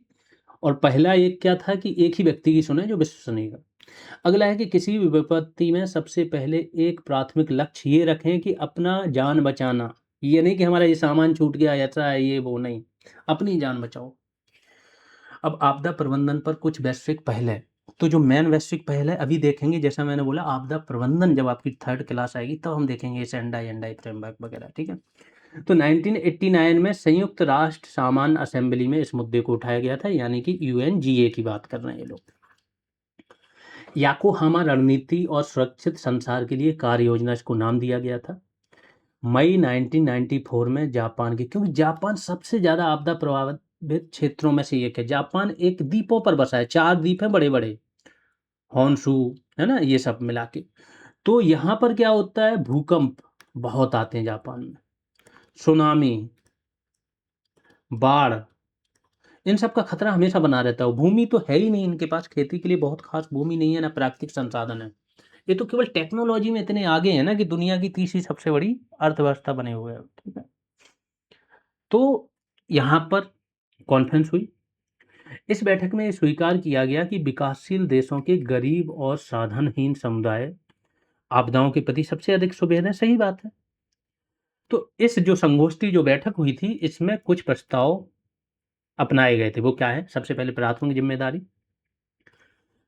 और पहला एक क्या था कि एक ही व्यक्ति की सुने जो विश्वसनीय है। अगला है कि किसी भी विपत्ति में सबसे पहले एक प्राथमिक लक्ष्य ये रखें कि अपना जान बचाना। ये नहीं कि हमारा ये सामान छूट गया, ऐसा है, ये वो नहीं, अपनी जान बचाओ। अब आपदा प्रबंधन पर कुछ वैश्विक पहल है। तो जो मेन वैश्विक पहल है अभी देखेंगे, जैसा मैंने बोला आपदा प्रबंधन जब आपकी 3rd क्लास आएगी तब हम देखेंगे ये सेंडाई फ्रेमवर्क वगैरह, ठीक है। तो 1989 में संयुक्त राष्ट्र सामान्य असेंबली में इस मुद्दे को उठाया गया था, यानी कि यूएनजीए की बात कर रहे हैं ये लोग। याकोहामा रणनीति और सुरक्षित संसार के लिए कार्य योजना इसको नाम दिया गया था। मई 1994 में जापान की, क्योंकि जापान सबसे ज़्यादा आपदा प्रभावित क्षेत्रों में से एक है। जापान एक द्वीपों पर बसा है, 4 द्वीप हैं बड़े-बड़े, होन्शु, है ना? ये सब मिला के। तो यहाँ पर क्या होता है, भूकंप बहुत आते हैं जापान में, सुनामी, बाढ़, इन सब का खतरा हमेशा बना रहता है। भूमि तो है ही नहीं इनके पास, खेती के लिए बहुत खास भूमि नहीं है, ना प्राकृतिक संसाधन है। ये तो केवल टेक्नोलॉजी में इतने आगे हैं ना कि दुनिया की तीसरी सबसे बड़ी अर्थव्यवस्था बने हुए हैं, ठीक है। तो यहाँ पर कॉन्फ्रेंस हुई। इस बैठक में ये स्वीकार किया गया कि विकासशील देशों के गरीब और साधनहीन समुदाय आपदाओं के प्रति सबसे अधिक सुबेद हैं। सही बात है। तो इस जो संगोष्ठी जो बैठक हुई थी, इसमें कुछ प्रस्ताव अपनाए गए थे। वो क्या है? सबसे पहले प्राथमिक जिम्मेदारी,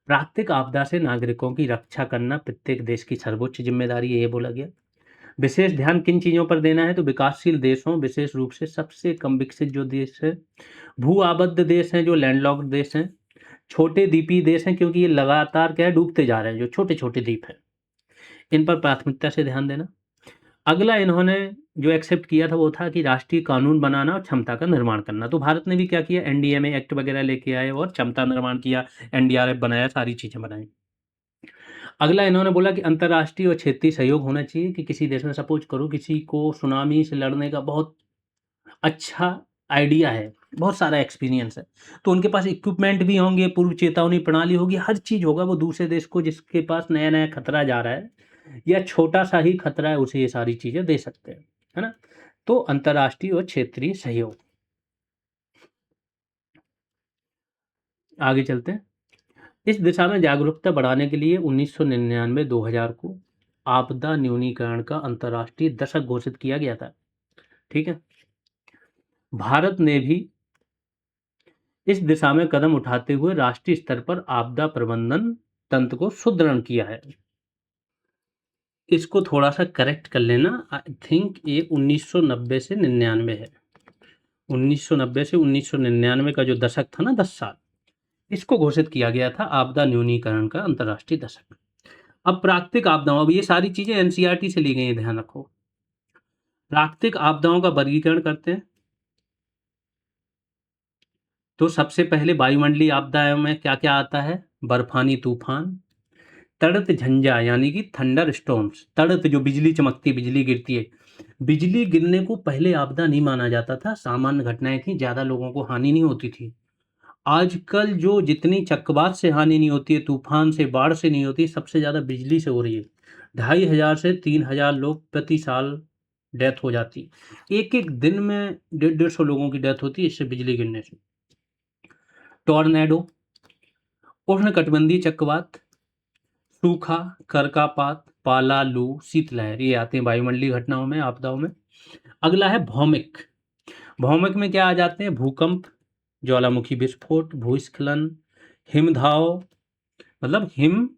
प्राकृतिक आपदा से नागरिकों की रक्षा करना प्रत्येक देश की सर्वोच्च जिम्मेदारी है, ये बोला गया। विशेष ध्यान किन चीज़ों पर देना है? तो विकासशील देशों, विशेष रूप से सबसे कम विकसित जो देश है, भू आबद्ध देश हैं, जो लैंडलॉक्ड देश हैं, छोटे द्वीपीय देश हैं, क्योंकि ये लगातार क्या है, डूबते जा रहे हैं, जो छोटे-छोटे द्वीप हैं, इन पर प्राथमिकता से ध्यान देना। अगला इन्होंने जो एक्सेप्ट किया था वो था कि राष्ट्रीय कानून बनाना और क्षमता का निर्माण करना। तो भारत ने भी क्या किया, एनडीएमए एक्ट वगैरह लेके आए और क्षमता निर्माण किया, एनडीआरएफ बनाया, सारी चीज़ें बनाई। अगला इन्होंने बोला कि अंतर्राष्ट्रीय और क्षेत्रीय सहयोग होना चाहिए, कि किसी देश में सपोज करो किसी को सुनामी से लड़ने का बहुत अच्छा आइडिया है, बहुत सारा एक्सपीरियंस है, तो उनके पास इक्विपमेंट भी होंगे, पूर्व चेतावनी प्रणाली होगी, हर चीज़ होगा। वो दूसरे देश को जिसके पास नया-नया खतरा जा रहा है या छोटा-सा ही खतरा है, उसे ये सारी चीज़ें दे सकते हैं, है ना? तो अंतर्राष्ट्रीय और क्षेत्रीय सहयोग। आगे चलते हैं। इस दिशा में जागरूकता बढ़ाने के लिए 1999-2000 को आपदा न्यूनीकरण का अंतर्राष्ट्रीय दशक घोषित किया गया था, ठीक है? भारत ने भी इस दिशा में कदम उठाते हुए राष्ट्रीय स्तर पर आपदा प्रबंधन तंत्र को सुदृढ़ किया है। इसको थोड़ा-सा करेक्ट कर लेना, आई थिंक ये 1990 से 99 है। 1990 से 1999 का जो दशक था ना, 10 साल, इसको घोषित किया गया था आपदा न्यूनीकरण का अंतर्राष्ट्रीय दशक। अब प्राकृतिक आपदाओं, अब ये सारी चीज़ें एनसीईआरटी से ली गई हैं, ध्यान रखो। प्राकृतिक आपदाओं का वर्गीकरण करते हैं। तो सबसे पहले वायुमंडलीय आपदाओं में क्या-क्या आता है? बर्फानी तूफान, तड़त झंझा यानी कि थंडर स्टॉर्म्स, तड़त जो बिजली चमकती, बिजली गिरती है। बिजली गिरने को पहले आपदा नहीं माना जाता था, सामान्य घटनाएँ थी, ज़्यादा लोगों को हानि नहीं होती थी। आजकल जो जितनी चक्रवात से हानि नहीं होती है, तूफान से, बाढ़ से नहीं होती, सबसे ज़्यादा बिजली से हो रही है। 2500 से 3000 लोग प्रति साल डेथ हो जाती है। एक-एक दिन में 150-150 लोगों की डेथ होती है इससे, बिजली गिरने से। टॉर्नेडो, उष्णकटिबंधीय चक्रवात, सूखा, करकापात, पाला, लू, शीतलहर, ये आते हैं वायुमंडलीय घटनाओं में, आपदाओं में। अगला है भौमिक। भौमिक में क्या आ जाते हैं? भूकंप, ज्वालामुखी विस्फोट, भूस्खलन, हिमधाव, मतलब हिम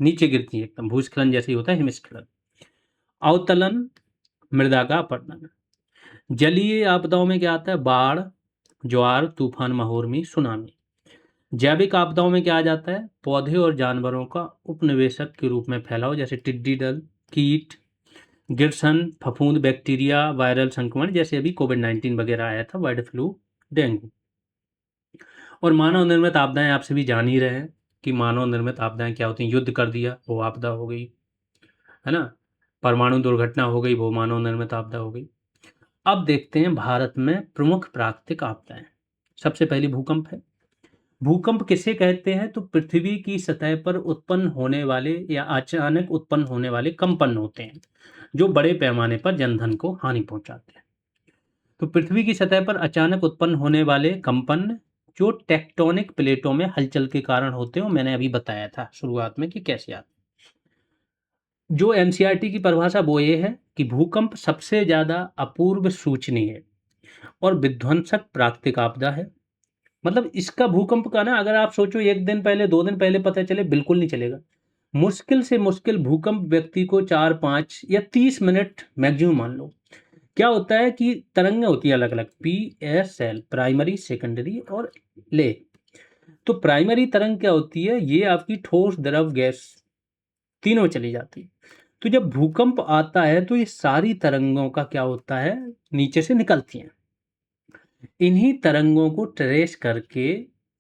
नीचे गिरती है एकदम, भूस्खलन जैसे ही होता है हिमस्खलन। अवतलन, मृदा का अपरदन। जलीय आपदाओं में क्या आता है? बाढ़, ज्वार, तूफान, महोर्मी, सुनामी। जैविक आपदाओं में क्या आ जाता है? पौधे और जानवरों का उपनिवेशक के रूप में फैलाव, जैसे टिड्डी दल, कीट, गिरसन, फफूंद, बैक्टीरिया, वायरल संक्रमण, जैसे अभी कोविड-19 वगैरह आया था, बर्ड फ्लू, डेंगू। और मानव निर्मित आपदाएं आप सभी जान ही रहे हैं कि मानव निर्मित आपदाएं क्या होती हैं। युद्ध कर दिया, वो आपदा हो गई, है ना? परमाणु दुर्घटना हो गई, वो मानव निर्मित आपदा हो गई। अब देखते हैं भारत में प्रमुख प्राकृतिक आपदाएं। सबसे पहली भूकंप है। भूकंप किसे कहते हैं? तो पृथ्वी की सतह पर उत्पन्न होने वाले या अचानक उत्पन्न होने वाले कंपन होते हैं, जो बड़े पैमाने पर जनधन को हानि पहुंचाते हैं। तो पृथ्वी की सतह पर अचानक उत्पन्न होने वाले कंपन जो टेक्टोनिक प्लेटों में हलचल के कारण होते हैं, और मैंने अभी बताया था शुरुआत में कि कैसे आते हैं। जो एनसीईआरटी की परिभाषा वो ये है कि भूकंप सबसे ज़्यादा अपूर्व सूचनीय और विध्वंसक प्राकृतिक आपदा है। मतलब इसका भूकंप का ना, अगर आप सोचो 1 दिन पहले, 2 दिन पहले पता चले, बिल्कुल नहीं चलेगा। मुश्किल से मुश्किल भूकंप व्यक्ति को 4, 5 या 30 मिनट मैक्सिमम मान लो। क्या होता है कि तरंगें होती हैं अलग-अलग, पीएसएल, प्राइमरी, सेकेंडरी और ले। तो प्राइमरी तरंग क्या होती है, ये आपकी ठोस, द्रव, गैस तीनों में चली जाती है। तो जब भूकंप आता है तो ये सारी तरंगों का क्या होता है, नीचे से निकलती हैं। इन्हीं तरंगों को ट्रेस करके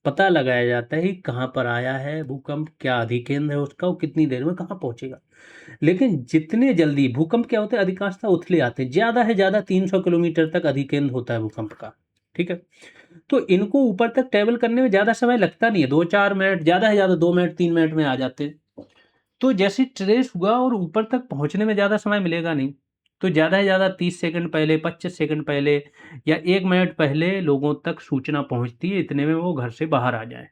पता लगाया जाता है कि कहाँ पर आया है भूकंप, क्या अधिकेंद्र है उसका और कितनी देर में कहाँ पहुँचेगा। लेकिन जितने जल्दी भूकंप क्या होते हैं, अधिकांशतः उथले आते हैं। ज़्यादा से ज़्यादा 300 किलोमीटर तक अधिकेंद्र होता है भूकंप का, ठीक है? तो इनको ऊपर तक ट्रैवल करने में ज़्यादा समय लगता नहीं है, 2-4 मिनट, ज़्यादा से ज़्यादा 2 मिनट, 3 मिनट में आ जाते हैं। तो जैसे ट्रेस हुआ और ऊपर तक पहुँचने में ज़्यादा समय मिलेगा नहीं। तो ज़्यादा से ज़्यादा 30 सेकंड पहले, 25 सेकंड पहले या 1 मिनट पहले लोगों तक सूचना पहुँचती है, इतने में वो घर से बाहर आ जाएँ, है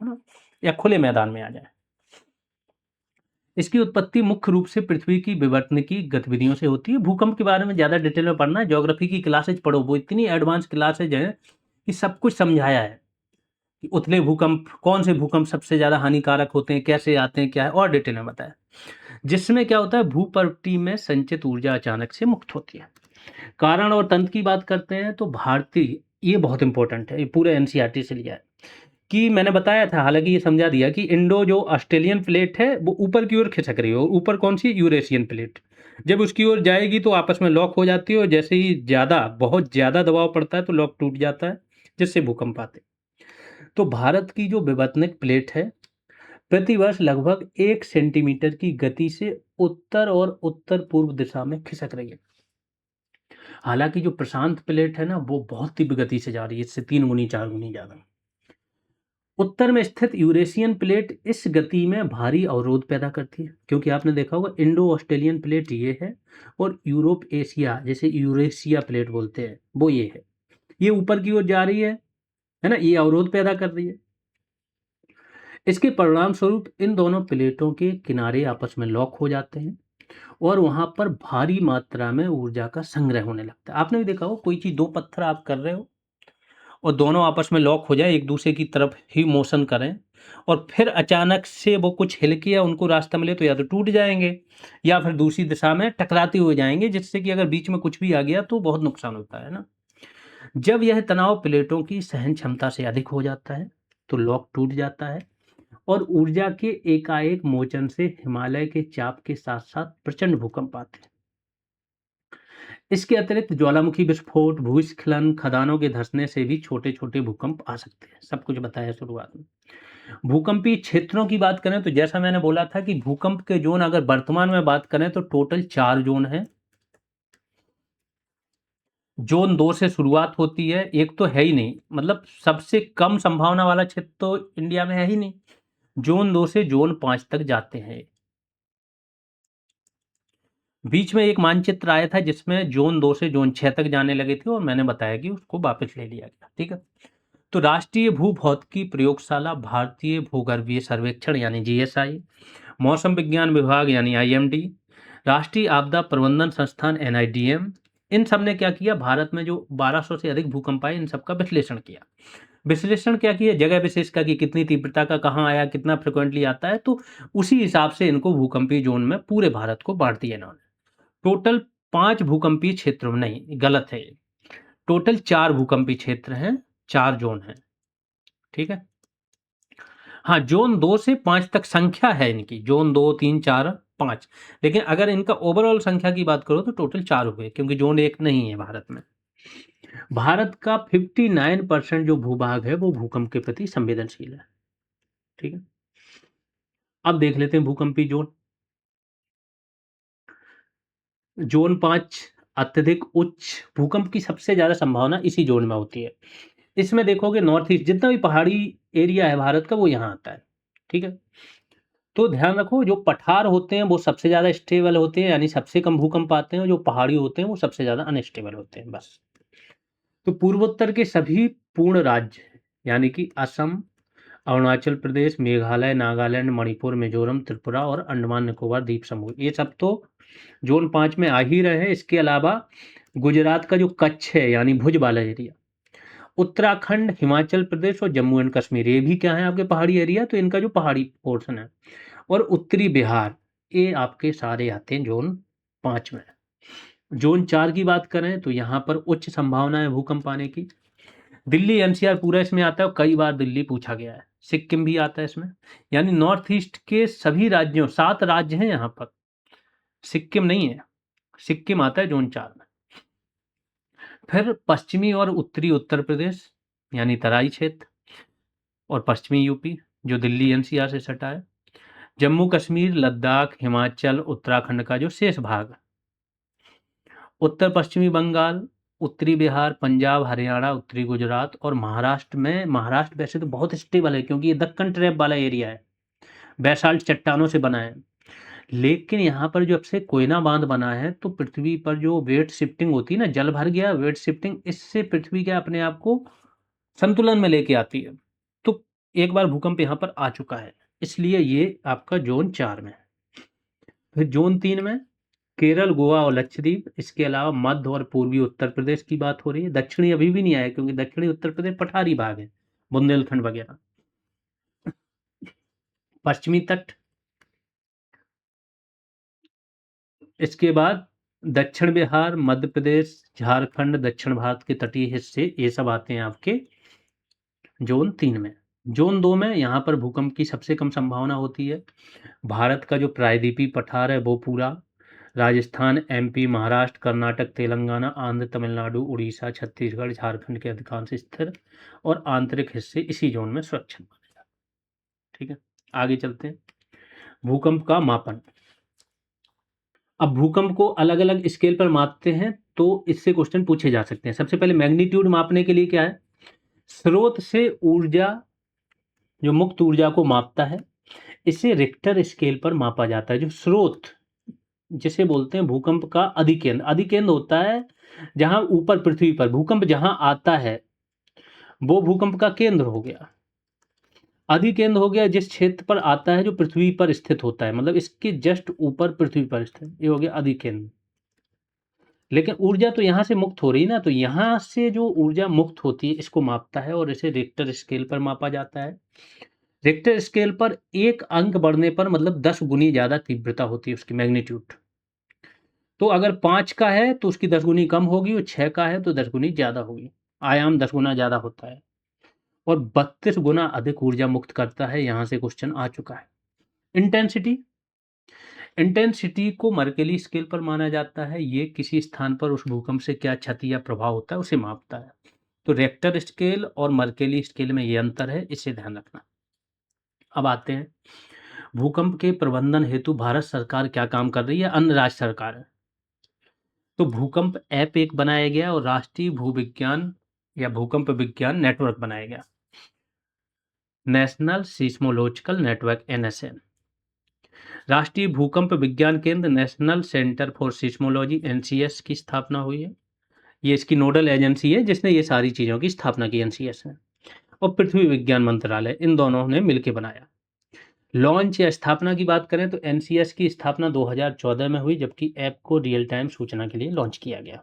ना? या खुले मैदान में आ जाएँ। इसकी उत्पत्ति मुख्य रूप से पृथ्वी की विवर्तनिकी गतिविधियों से होती है। भूकंप के बारे में ज़्यादा डिटेल में पढ़ना है, ज्योग्राफी की क्लासेज पढ़ो, वो इतनी एडवांस क्लासेज हैं कि सब कुछ समझाया है। कि उथले भूकंप, कौन से भूकंप सबसे ज़्यादा हानिकारक होते हैं, कैसे आते हैं, क्या है, और डिटेल में बताया। जिसमें क्या होता है, भूपर्वतीय में संचित ऊर्जा अचानक से मुक्त होती है। कारण और तंत्र की बात करते हैं तो भारतीय, ये बहुत इंपॉर्टेंट है, ये पूरे एनसीईआरटी से लिया है। कि मैंने बताया था, हालाँकि ये समझा दिया कि इंडो जो ऑस्ट्रेलियन प्लेट है, वो ऊपर की ओर खिसक रही है, और ऊपर कौन-सी, यूरेशियन प्लेट। जब उसकी ओर जाएगी तो आपस में लॉक हो जाती है, और जैसे ही ज़्यादा, बहुत ज़्यादा दबाव पड़ता है तो लॉक टूट जाता है, जिससे भूकंप आते हैं। तो भारत की जो विवर्तनिक प्लेट है, प्रतिवर्ष लगभग 1 सेंटीमीटर की गति से उत्तर और उत्तर-पूर्व दिशा में खिसक रही है। हालाँकि जो प्रशांत प्लेट है ना, वो बहुत तीव्र गति से जा रही है, इससे 3 गुनी, 4 गुनी ज़्यादा। उत्तर में स्थित यूरेशियन प्लेट इस गति में भारी अवरोध पैदा करती है, क्योंकि आपने देखा होगा इंडो ऑस्ट्रेलियन प्लेट ये है, और यूरोप एशिया, जैसे यूरेशिया प्लेट बोलते हैं, वो ये है। ये ऊपर की ओर जा रही है ना? ये अवरोध पैदा कर रही है। इसके परिणाम स्वरूप इन दोनों प्लेटों के किनारे आपस में लॉक हो जाते हैं, और वहाँ पर भारी मात्रा में ऊर्जा का संग्रह होने लगता है। आपने भी देखा हो, कोई चीज़, 2 पत्थर आप कर रहे हो और दोनों आपस में लॉक हो जाए, एक दूसरे की तरफ ही मोशन करें, और फिर अचानक से वो कुछ हिल के या उनको रास्ता मिले तो या तो टूट जाएँगे या फिर दूसरी दिशा में टकराते हुए जाएँगे, जिससे कि अगर बीच में कुछ भी आ गया तो बहुत नुकसान होता है ना? जब यह तनाव प्लेटों की सहन क्षमता से अधिक हो जाता है, तो लॉक टूट जाता है, और ऊर्जा के एकाएक मोचन से हिमालय के चाप के साथ-साथ प्रचंड भूकंप आते हैं। इसके अतिरिक्त ज्वालामुखी विस्फोट, भूस्खलन, खदानों के धँसने से भी छोटे-छोटे भूकंप आ सकते हैं। सब कुछ बताया शुरुआत में। भूकंपीय क्षेत्रों की बात करें तो जैसा मैंने बोला था कि भूकंप के ज़ोन अगर वर्तमान में बात करें तो टोटल 4 ज़ोन हैं। ज़ोन 2 से शुरुआत होती है, एक तो है ही नहीं, मतलब सबसे कम संभावना वाला क्षेत्र तो इंडिया में है ही नहीं। ज़ोन 2 से ज़ोन 5 तक जाते हैं। बीच में एक मानचित्र आया था जिसमें ज़ोन 2 से ज़ोन 6 तक जाने लगे थे, और मैंने बताया कि उसको वापस ले लिया गया, ठीक है? तो राष्ट्रीय भूभौतिकी प्रयोगशाला, भारतीय भूगर्भीय सर्वेक्षण यानी जीएसआई, मौसम विज्ञान विभाग यानी आईएमडी, राष्ट्रीय आपदा प्रबंधन संस्थान एनआईडीएम, इन सब ने क्या किया, भारत में जो 1200 से अधिक भूकंप आए, इन सब का विश्लेषण किया। विश्लेषण क्या किया, जगह विशेष का, कि कितनी तीव्रता का कहाँ आया, कितना फ्रिक्वेंटली आता है, तो उसी हिसाब से इनको भूकंपीय ज़ोन में पूरे भारत को बाँट दिया इन्होंने। टोटल 5 भूकंपीय क्षेत्रों में, नहीं, गलत है ये। टोटल 4 भूकंपीय क्षेत्र हैं, 4 ज़ोन हैं, ठीक है? हाँ, ज़ोन 2 से 5 तक संख्या है इनकी, ज़ोन 2, 3, 4, 5, लेकिन अगर इनका ओवरऑल संख्या की बात करो तो टोटल 4 हुए, क्योंकि ज़ोन 1 नहीं है भारत में। भारत का 59% जो भूभाग है वो भूकंप के प्रति संवेदनशील है, ठीक है? अब देख लेते हैं भूकंपीय ज़ोन। ज़ोन 5 अत्यधिक उच्च, भूकंप की सबसे ज़्यादा संभावना इसी ज़ोन में होती है। इसमें देखोगे नॉर्थ ईस्ट, जितना भी पहाड़ी एरिया है भारत का, वो यहाँ आता है, ठीक है? तो ध्यान रखो, जो पठार होते हैं वो सबसे ज़्यादा स्टेबल होते हैं, यानी सबसे कम भूकंप आते हैं, और जो पहाड़ी होते हैं वो सबसे ज़्यादा अनस्टेबल होते हैं, बस। तो पूर्वोत्तर के सभी पूर्ण राज्य है, यानी कि असम, अरुणाचल प्रदेश, मेघालय, नागालैंड, मणिपुर, मिजोरम, त्रिपुरा और अंडमान निकोबार द्वीप समूह, ये सब तो जोन 5 में आ ही रहे हैं। इसके अलावा गुजरात का जो कच्छ है यानी भुज वाला एरिया, उत्तराखंड, हिमाचल प्रदेश और जम्मू एंड कश्मीर, ये भी क्या है आपके पहाड़ी एरिया, तो इनका जो पहाड़ी पोर्शन है, और उत्तरी बिहार, ये आपके सारे आते हैं जोन 5 में। जोन 4 की बात करें तो यहाँ पर उच्च संभावना है भूकंप आने की। दिल्ली एनसीआर पूरा इसमें आता है और कई बार दिल्ली पूछा गया है। सिक्किम भी आता है इसमें, यानी नॉर्थ ईस्ट के सभी राज्यों, 7 राज्य हैं यहाँ पर, सिक्किम नहीं है, सिक्किम आता है जोन 4 में। फिर पश्चिमी और उत्तरी उत्तर प्रदेश यानी तराई क्षेत्र, और पश्चिमी यूपी जो दिल्ली एनसीआर से सटा है, जम्मू कश्मीर, लद्दाख, हिमाचल, उत्तराखंड का जो शेष भाग, उत्तर पश्चिमी बंगाल, उत्तरी बिहार, पंजाब, हरियाणा, उत्तरी गुजरात और महाराष्ट्र में। महाराष्ट्र वैसे तो बहुत स्टेबल है क्योंकि ये दक्कन ट्रैप वाला एरिया है, बेसाल्ट चट्टानों से बना है। लेकिन यहाँ पर जब से कोयना बांध बना है तो पृथ्वी पर जो वेट शिफ्टिंग होती है ना, जल भर गया, वेट शिफ्टिंग, इससे पृथ्वी के अपने आप को संतुलन में लेके आती है। तो एक बार भूकंप यहाँ पर आ चुका है, इसलिए ये आपका जोन 4 में है। फिर जोन 3 में केरल, गोवा और लक्षद्वीप, इसके अलावा मध्य और पूर्वी उत्तर प्रदेश की बात हो रही है। दक्षिणी अभी भी नहीं आया क्योंकि दक्षिणी उत्तर प्रदेश पठारी भाग है, बुंदेलखंड वगैरह। पश्चिमी तट, इसके बाद दक्षिण बिहार, मध्य प्रदेश, झारखंड, दक्षिण भारत के तटीय हिस्से, ये सब आते हैं आपके जोन 3 में। जोन 2 में यहाँ पर भूकंप की सबसे कम संभावना होती है। भारत का जो प्रायद्वीपीय पठार है वो पूरा, राजस्थान, एमपी, महाराष्ट्र, कर्नाटक, तेलंगाना, आंध्र, तमिलनाडु, उड़ीसा, छत्तीसगढ़, झारखंड के अधिकांश स्थिर और आंतरिक हिस्से इसी जोन में सुरक्षित माने जाते हैं। ठीक है, आगे चलते हैं। भूकंप का मापन। अब भूकंप को अलग अलग स्केल पर मापते हैं तो इससे क्वेश्चन पूछे जा सकते हैं। सबसे पहले मैग्नीट्यूड मापने के लिए क्या है, स्रोत से ऊर्जा, जो मुक्त ऊर्जा को मापता है, इसे रिक्टर स्केल पर मापा जाता है। जो स्रोत, जिसे बोलते हैं भूकंप का अधिकेंद्र, अधिकेंद्र होता है जहां ऊपर पृथ्वी पर भूकंप जहां आता है वो भूकंप का केंद्र हो गया। अधिकेंद्र हो गया जिस क्षेत्र पर आता है जो पृथ्वी पर स्थित होता है, मतलब इसके जस्ट ऊपर पृथ्वी पर स्थित, ये हो गया अधिकेंद्र। लेकिन ऊर्जा तो यहां से मुक्त हो रही ना, तो यहां से जो ऊर्जा मुक्त होती है इसको मापता है और इसे रिक्टर स्केल पर मापा जाता है। रिक्टर स्केल पर एक अंक बढ़ने पर मतलब 10 गुनी ज्यादा तीव्रता होती है उसकी मैग्नीट्यूड। तो अगर 5 का है तो उसकी 10 गुनी कम होगी, और 6 का है तो 10 गुनी ज़्यादा होगी। आयाम 10 गुना ज़्यादा होता है और 32 गुना अधिक ऊर्जा मुक्त करता है। यहाँ से क्वेश्चन आ चुका है। इंटेंसिटी, इंटेंसिटी को मर्केली स्केल पर माना जाता है। ये किसी स्थान पर उस भूकंप से क्या क्षति या प्रभाव होता है उसे मापता है। तो रेक्टर स्केल और मर्केली स्केल में ये अंतर है, इसे ध्यान रखना। अब आते हैं भूकंप के प्रबंधन हेतु भारत सरकार क्या काम कर रही है, अन्य राज्य सरकार है। तो भूकंप ऐप एक बनाया गया और राष्ट्रीय भूविज्ञान या भूकंप विज्ञान नेटवर्क बनाया गया, नेशनल सीस्मोलॉजिकल नेटवर्क एनएसएन। राष्ट्रीय भूकंप विज्ञान केंद्र national centre for seismology NCS की स्थापना हुई है। ये इसकी नोडल एजेंसी है जिसने ये सारी चीज़ों की स्थापना की, एनसीएस ने। और पृथ्वी विज्ञान मंत्रालय, इन दोनों ने मिलकर बनाया। लॉन्च या स्थापना की बात करें तो एनसीएस की स्थापना 2014 में हुई, जबकि ऐप को रियल टाइम सूचना के लिए लॉन्च किया गया।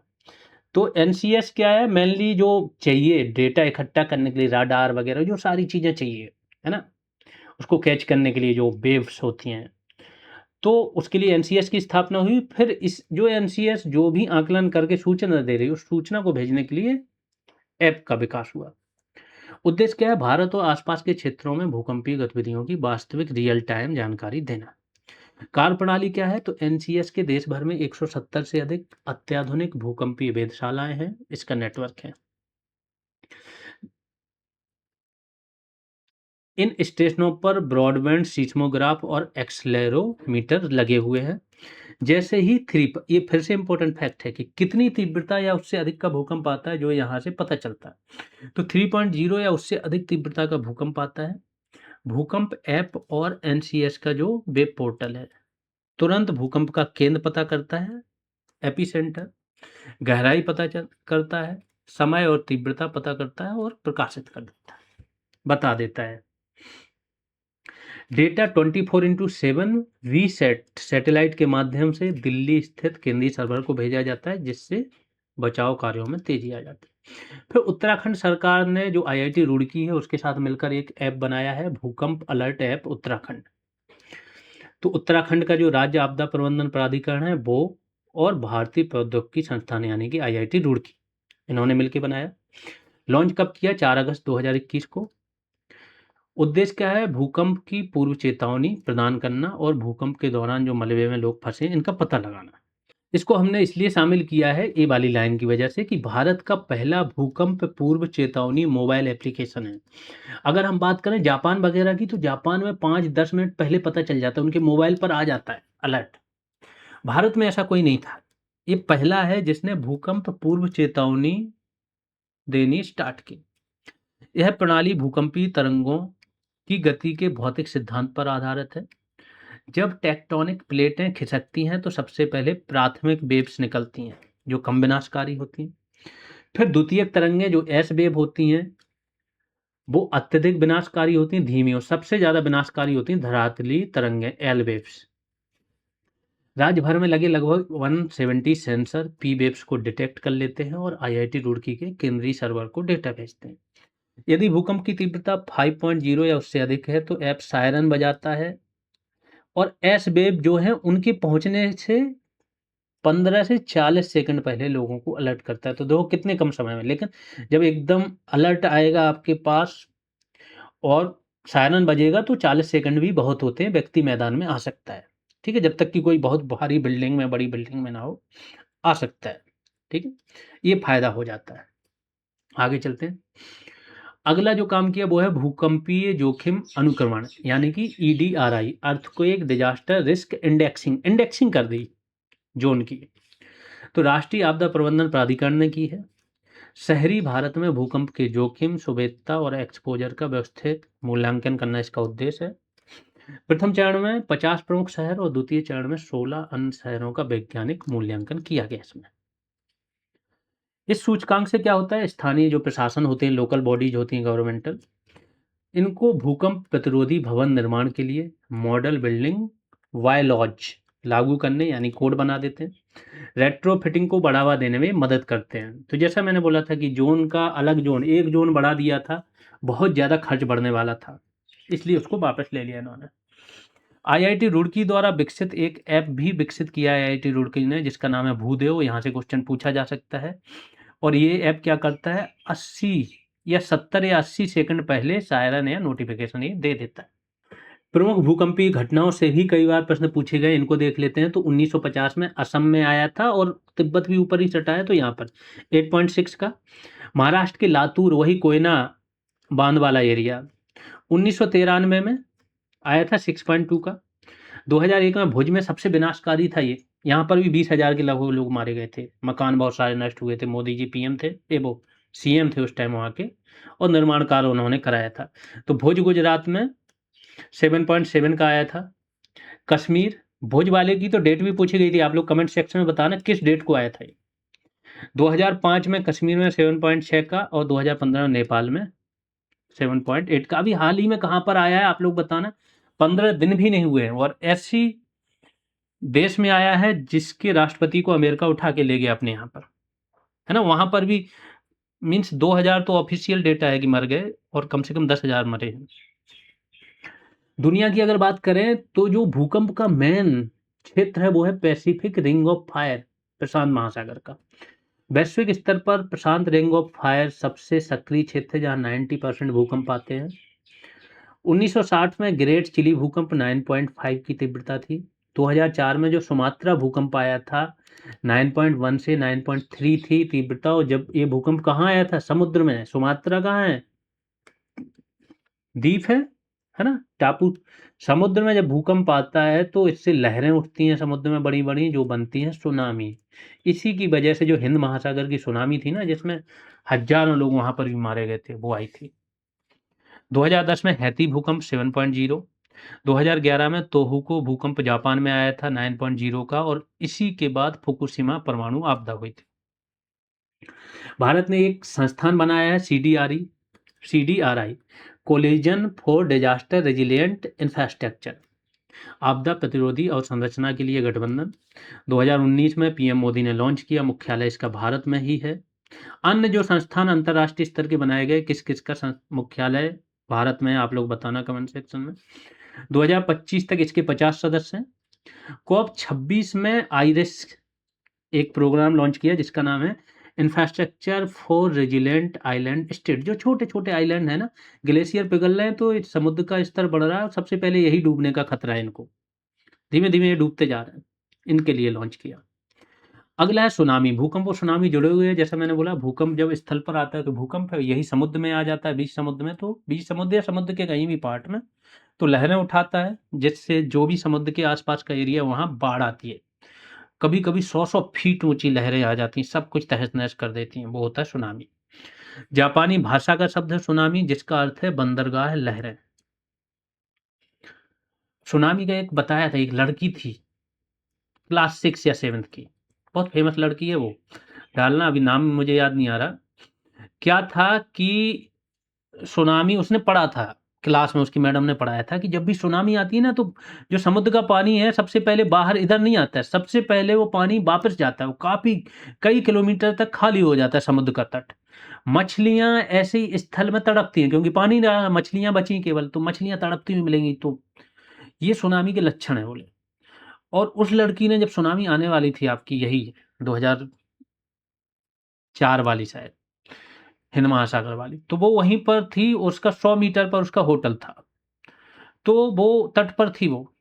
तो एनसीएस क्या है, मेनली जो चाहिए डेटा इकट्ठा करने के लिए, राडार वगैरह जो सारी चीज़ें चाहिए, है ना, उसको कैच करने के लिए जो वेव्स होती हैं, तो उसके लिए एनसीएस की स्थापना हुई। फिर इस जो एनसीएस जो भी आकलन करके सूचना दे रही है उस सूचना को भेजने के लिए ऐप का विकास हुआ। उद्देश्य क्या है, भारत और आसपास के क्षेत्रों में भूकंपीय गतिविधियों की वास्तविक रियल टाइम जानकारी देना। कार्यप्रणाली क्या है, तो एनसीएस के देश भर में 170 से अधिक अत्याधुनिक भूकंपीय वेधशालाएं हैं, इसका नेटवर्क है। इन स्टेशनों पर ब्रॉडबैंड सीस्मोग्राफ और एक्सलेरोमीटर लगे हुए हैं। जैसे ही ये फिर से इंपॉर्टेंट फैक्ट है कि कितनी तीव्रता या उससे अधिक का भूकंप आता है जो यहाँ से पता चलता है। तो 3.0 या उससे अधिक तीव्रता का भूकंप आता है, भूकंप ऐप और एनसीएस का जो वेब पोर्टल है तुरंत भूकंप का केंद्र पता करता है, एपी सेंटर, गहराई पता करता है, समय और तीव्रता पता करता है और प्रकाशित कर देता है, बता देता है। डेटा 24/7 वीसैट सैटेलाइट के माध्यम से दिल्ली स्थित केंद्रीय सर्वर को भेजा जाता है, जिससे बचाव कार्यों में तेजी आ जाती है। फिर उत्तराखंड सरकार ने जो आईआईटी रुड़की है उसके साथ मिलकर एक ऐप बनाया है, भूकंप अलर्ट ऐप उत्तराखंड। तो उत्तराखंड का जो राज्य आपदा प्रबंधन प्राधिकरण है वो और भारतीय प्रौद्योगिकी संस्थान यानी कि आईआईटी रुड़की, इन्होंने मिलकर बनाया। लॉन्च कब किया? 4 अगस्त 2021 को। उद्देश्य क्या है? भूकंप की पूर्व चेतावनी प्रदान करना और भूकंप के दौरान जो मलबे में लोग फंसे इनका पता लगाना। इसको हमने इसलिए शामिल किया है ये वाली लाइन की वजह से कि भारत का पहला भूकंप पूर्व चेतावनी मोबाइल एप्लीकेशन है। अगर हम बात करें जापान वगैरह की, तो जापान में 5-10 मिनट पहले पता चल जाता है, उनके मोबाइल पर आ जाता है अलर्ट। भारत में ऐसा कोई नहीं था, ये पहला है जिसने भूकंप पूर्व चेतावनी देनी स्टार्ट की। यह प्रणाली भूकंपीय तरंगों की गति के भौतिक सिद्धांत पर आधारित है। जब टेक्टोनिक प्लेटें खिसकती हैं तो सबसे पहले प्राथमिक वेव्स निकलती हैं जो कम विनाशकारी होती हैं। फिर द्वितीयक तरंगें जो एस वेव होती हैं वो अत्यधिक विनाशकारी होती हैं, धीमी, और सबसे ज्यादा विनाशकारी होती हैं धरातलीय तरंगें एल वेव्स। राज्य भर में लगे लगभग 170 सेंसर पी वेव्स को डिटेक्ट कर लेते हैं और आईआईटी रुड़की के केंद्रीय सर्वर को डेटा भेजते हैं। यदि भूकंप की तीव्रता 5.0 या उससे अधिक है तो ऐप सायरन बजाता है और एस वेव जो है उनके पहुंचने से 15 से 40 सेकंड पहले लोगों को अलर्ट करता है। तो देखो कितने कम समय में, लेकिन जब एकदम अलर्ट आएगा आपके पास और सायरन बजेगा तो 40 सेकंड भी बहुत होते हैं, व्यक्ति मैदान में आ सकता है। ठीक है, जब तक कि कोई बहुत भारी बिल्डिंग में, बड़ी बिल्डिंग में ना हो, आ सकता है। ठीक है, ये फायदा हो जाता है। आगे चलते हैं। अगला जो काम किया वो है भूकंपीय जोखिम अनुक्रमण यानी कि EDRI, earthquake disaster risk indexing, indexing कर दी जोन की। तो राष्ट्रीय आपदा प्रबंधन प्राधिकरण ने की है। शहरी भारत में भूकंप के जोखिम, सुवेदता और एक्सपोजर का व्यवस्थित मूल्यांकन करना इसका उद्देश्य है। प्रथम चरण में 50 प्रमुख शहर और द्वितीय चरण में 16 अन्य शहरों का वैज्ञानिक मूल्यांकन किया गया इसमें। इस सूचकांक से क्या होता है? स्थानीय जो प्रशासन होते हैं, लोकल बॉडीज होती हैं गवर्नमेंटल, इनको भूकंप प्रतिरोधी भवन निर्माण के लिए मॉडल बिल्डिंग वायलॉज लागू करने यानी कोड बना देते हैं। रेट्रोफिटिंग को बढ़ावा देने में मदद करते हैं। तो जैसा मैंने बोला था कि जोन का अलग जोन, एक जोन बढ़ा दिया था, बहुत ज़्यादा खर्च बढ़ने वाला था, इसलिए उसको वापस ले लिया इन्होंने। आईआईटी रुड़की द्वारा विकसित एक ऐप भी विकसित किया है आईआईटी रुड़की ने, जिसका नाम है भूदेव। यहाँ से क्वेश्चन पूछा जा सकता है। और ये ऐप क्या करता है? 80 या 70 या 80 सेकंड पहले सायरन या नोटिफिकेशन ये दे देता है। प्रमुख भूकंपीय घटनाओं से भी कई बार प्रश्न पूछे गए, इनको देख लेते हैं। तो 1950 में असम में आया था और तिब्बत भी ऊपर ही सटा है, तो यहाँ पर 8.6 का। महाराष्ट्र के लातूर, वही कोयना बांध वाला एरिया, 1993 में आया था 6.2 का। 2001 में भुज में सबसे विनाशकारी था ये, यहाँ पर भी 20,000 के लगभग लोग मारे गए थे, मकान बहुत सारे नष्ट हुए थे। मोदी जी पीएम थे, वो सीएम थे उस टाइम वहाँ के, और निर्माण कार्य उन्होंने कराया था। तो भुज गुजरात में 7.7 का आया था। कश्मीर, भुज वाले की तो डेट भी पूछी गई थी, आप लोग कमेंट सेक्शन में बताना किस डेट को आया था ये। 2005 में कश्मीर में 7.6 का और 2015 में नेपाल में 7.8 का। अभी हाल ही में कहाँ पर आया है आप लोग बताना, 15 दिन भी नहीं हुए हैं। और ऐसी देश में आया है जिसके राष्ट्रपति को अमेरिका उठा के ले गया अपने यहाँ पर, है ना। वहां पर भी मीन्स 2000 तो ऑफिशियल डेटा है कि मर गए, और कम से कम 10,000 मरे हैं। दुनिया की अगर बात करें तो जो भूकंप का मेन क्षेत्र है वो है पैसिफिक रिंग ऑफ फायर, प्रशांत महासागर का। वैश्विक स्तर पर प्रशांत रिंग ऑफ फायर सबसे सक्रिय क्षेत्र है जहां 90% भूकंप आते हैं। 1960 में ग्रेट चिली भूकंप 9.5 की तीव्रता थी। 2004 में जो सुमात्रा भूकंप आया था 9.1 से 9.3 थी तीव्रता। और जब ये भूकंप कहाँ आया था? समुद्र में। सुमात्रा कहाँ है? द्वीप है ना, टापू। समुद्र में जब भूकंप आता है तो इससे लहरें उठती हैं समुद्र में बड़ी बड़ी, जो बनती हैं सुनामी। इसी की वजह से जो हिंद महासागर की सुनामी थी ना, जिसमें हजारों लोग वहां पर भी मारे गए थे, वो आई थी। 2010 में हैती भूकंप 7.0। 2011 में तोहोकू भूकंप जापान में आया था 9.0 का, और इसी के बाद फुकुशिमा परमाणु आपदा हुई थी। भारत ने एक संस्थान बनाया है CDRI, collision for disaster resilient infrastructure, आपदा प्रतिरोधी और संरचना के लिए गठबंधन। 2019 में पीएम मोदी ने लॉन्च किया, मुख्यालय इसका भारत में ही है। अन्य जो संस्थान अंतर्राष्ट्रीय स्तर के बनाए गए, किस किस का मुख्यालय भारत में है, आप लोग बताना कमेंट सेक्शन में। 2025 तक इसके 50 सदस्य हैं। COP 26 में आईरिस एक प्रोग्राम लॉन्च किया जिसका नाम है infrastructure for resilient island state. जो छोटे छोटे आइलैंड है ना, ग्लेशियर पिघल रहे हैं तो समुद्र का स्तर बढ़ रहा है और सबसे पहले यही डूबने का खतरा है इनको, धीमे धीमे ये डूबते जा रहे हैं, इनके लिए लॉन्च किया। अगला है सुनामी, भूकंप और सुनामी जुड़े हुए हैं। जैसा मैंने बोला, भूकंप जब स्थल पर आता है तो भूकंप है, यही समुद्र में आ जाता है, बीच समुद्र में, तो बीच समुद्र या समुद्र के कहीं भी पार्ट में तो लहरें उठाता है, जिससे जो भी समुद्र के आसपास का एरिया वहां बाढ़ आती है। कभी कभी 100-100 फीट ऊंची लहरें आ जाती हैं, सब कुछ तहस नहस कर देती हैं, वो होता है सुनामी। जापानी भाषा का शब्द है सुनामी, जिसका अर्थ है बंदरगाह लहरें। सुनामी का एक बताया था, एक लड़की थी क्लास 6 या 7 की, बहुत फेमस लड़की है वो, डालना, अभी नाम मुझे याद नहीं आ रहा। क्या था कि सुनामी उसने पढ़ा था, क्लास में उसकी मैडम ने पढ़ाया था कि जब भी सुनामी आती है ना तो जो समुद्र का पानी है सबसे पहले बाहर इधर नहीं आता है, सबसे पहले वो पानी वापस जाता है, वो काफ़ी कई किलोमीटर तक खाली हो जाता है समुद्र का तट। मछलियाँ ऐसे ही स्थल में तड़पती हैं क्योंकि पानी ना रहा, मछलियाँ बची केवल, तो मछलियाँ तड़पती हुई मिलेंगी, तो ये सुनामी के लक्षण हैं बोले। और उस लड़की ने जब सुनामी आने वाली थी आपकी यही 2004 वाली शायद, हिंद महासागर वाली, तो वो वहीं पर थी, उसका 100 मीटर पर उसका होटल था। तो वो तट पर थी वो।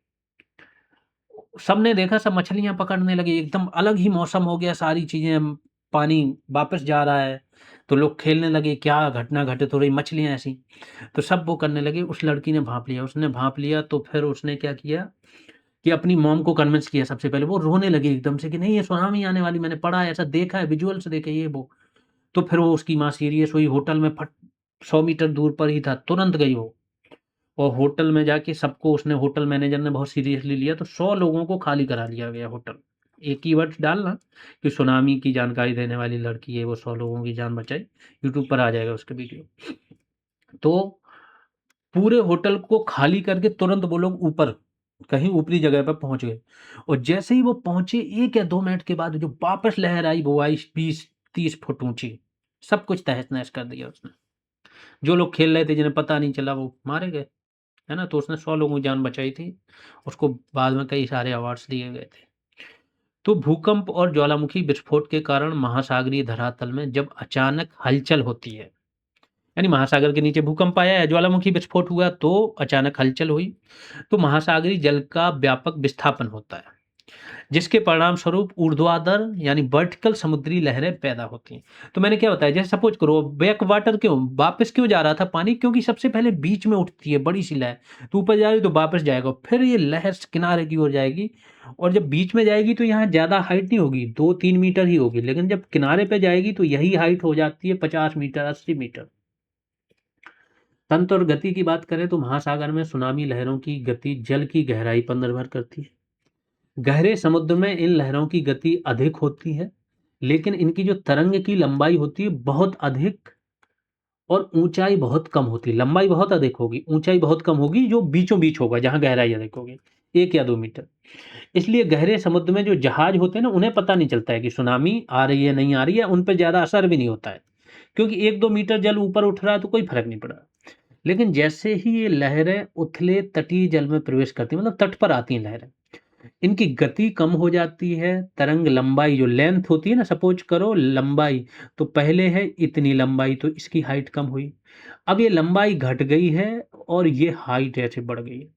सबने देखा, सब मछलियाँ पकड़ने लगे, एकदम अलग ही मौसम हो गया, सारी चीज़ें, पानी वापस जा रहा है, तो लोग खेलने लगे, क्या घटना घटित हो रही, मछलियाँ ऐसी। तो सब वो करने लगे, उस लड़की ने भाँप लिया, उसने भाँप लिया तो फिर उसने क्या किया कि अपनी मॉम को कन्विंस किया सबसे पहले, वो रोने लगी एकदम से कि नहीं ये सुनामी आने वाली, मैंने पढ़ा है, ऐसा देखा है, विजुअल्स देखे ये वो। तो फिर वो उसकी माँ सीरियस हुई, होटल में फट 100 मीटर दूर पर ही था, तुरंत गई वो। और होटल में जाके सबको, उसने होटल मैनेजर ने बहुत सीरियसली लिया, तो 100 लोगों को खाली करा लिया गया होटल। एक कीवर्ड्स डालना कि सुनामी की जानकारी देने वाली लड़की है, वो 100 लोगों की जान बचाई, यूट्यूब पर आ जाएगा उसका वीडियो। तो पूरे होटल को खाली करके तुरंत वो लोग ऊपर कहीं ऊपरी जगह पर पहुंच गए, और जैसे ही वो पहुंचे 1 या 2 मिनट के बाद जो वापस लहर आई वो आई 20-30 फुट ऊंची, सब कुछ तहस नहस कर दिया उसने। जो लोग खेल रहे थे जिन्हें पता नहीं चला वो मारे गए, है ना? तो उसने 100 लोगों की जान बचाई थी। उसको बाद में कई सारे अवार्ड्स दिए गए थे। तो भूकंप और ज्वालामुखी विस्फोट के कारण महासागरीय धरातल में जब अचानक हलचल होती है, यानी महासागर के नीचे भूकंप आया या ज्वालामुखी विस्फोट हुआ तो अचानक हलचल हुई, तो महासागरीय जल का व्यापक विस्थापन होता है, जिसके परिणामस्वरूप ऊर्ध्वाधर यानी वर्टिकल समुद्री लहरें पैदा होती हैं। तो मैंने क्या बताया, जैसे सपोज करो बैक वाटर क्यों वापस क्यों जा रहा था पानी, क्योंकि सबसे पहले बीच में उठती है बड़ी सी लहर, तो ऊपर जा रही तो वापस जाएगा, फिर ये लहर किनारे की ओर जाएगी, और जब बीच में जाएगी तो यहाँ ज़्यादा हाइट नहीं होगी, 2-3 मीटर ही होगी, लेकिन जब किनारे पे जाएगी तो यही हाइट हो जाती है 50 मीटर, 80 मीटर। तंत्र और गति की बात करें तो महासागर में सुनामी लहरों की गति जल की गहराई पर निर्भर करती है। गहरे समुद्र में इन लहरों की गति अधिक होती है, लेकिन इनकी जो तरंग की लंबाई होती है बहुत अधिक, और ऊंचाई बहुत कम होती है। लंबाई बहुत अधिक होगी, ऊंचाई बहुत कम होगी, जो बीचों बीच होगा जहां गहराई अधिक होगी, 1 या 2 मीटर। इसलिए गहरे समुद्र में जो जहाज होते हैं ना, उन्हें पता नहीं चलता है कि सुनामी आ रही है नहीं आ रही है, उन पर ज्यादा असर भी नहीं होता है, क्योंकि 1-2 मीटर जल ऊपर उठ रहा है तो कोई फर्क नहीं पड़ रहा। लेकिन जैसे ही ये लहरें उथले तटीय जल में प्रवेश करती हैं, मतलब तट पर आती हैं लहरें, इनकी गति कम हो जाती है, तरंग लंबाई जो लेंथ होती है ना, सपोज करो लंबाई, तो पहले है इतनी लंबाई तो इसकी हाइट कम हुई, अब ये लंबाई घट गई है और ये हाइट ऐसे बढ़ गई है,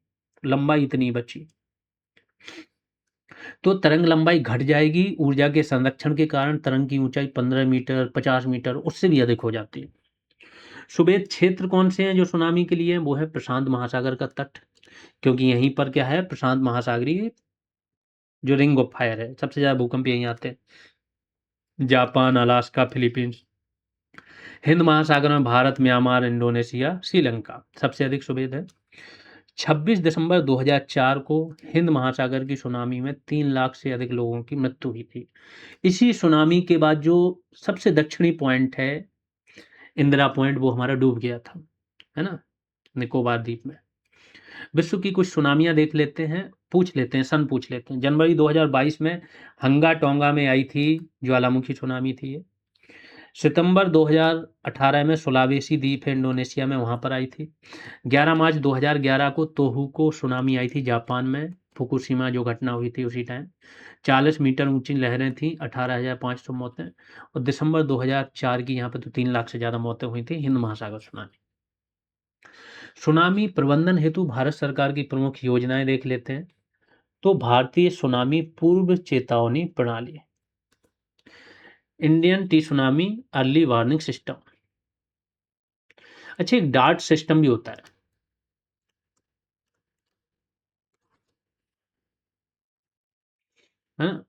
लंबाई इतनी बची, तो तरंग लंबाई घट जाएगी। ऊर्जा के संरक्षण के कारण तरंग की ऊंचाई 15 मीटर, 50 मीटर, उससे भी अधिक हो जाती है। सुवेद क्षेत्र कौन से हैं जो सुनामी के लिए हैं? वो है प्रशांत महासागर का तट, क्योंकि यहीं पर क्या है, प्रशांत महासागरीय जो रिंग ऑफ फायर है, सबसे ज़्यादा भूकंप यहीं आते हैं। Japan, Alaska, Philippines. हिंद महासागर में भारत, म्यांमार, इंडोनेशिया, श्रीलंका सबसे अधिक सुवेद है। 26 दिसंबर 2004 को हिंद महासागर की सुनामी में 3 लाख से अधिक लोगों की मृत्यु हुई थी। इसी सुनामी के बाद जो सबसे दक्षिणी पॉइंट है, इंदिरा पॉइंट, वो हमारा डूब गया था, है ना? निकोबार द्वीप में। विश्व की कुछ सुनामियाँ देख लेते हैं, पूछ लेते हैं, सन पूछ लेते हैं। जनवरी 2022 में हंगा टोंगा में आई थी ज्वालामुखी सुनामी थी ये। सितंबर 2018 में सुलावेसी द्वीप है इंडोनेशिया में, वहाँ पर आई थी। 11 मार्च 2011 को तोहोकू सुनामी आई थी जापान में, फुकुशिमा जो घटना हुई थी उसी टाइम। 40 मीटर ऊंची लहरें थीं, 18,500 मौतें। और दिसंबर 2004 की यहाँ पे तो 3 लाख से ज़्यादा मौतें हुई थी, हिंद महासागर सुनामी। सुनामी प्रबंधन हेतु भारत सरकार की प्रमुख योजनाएं देख लेते हैं। तो भारतीय सुनामी पूर्व चेतावनी प्रणाली, Indian T tsunami early warning system. अच्छा, एक डार्ट सिस्टम भी होता है ना?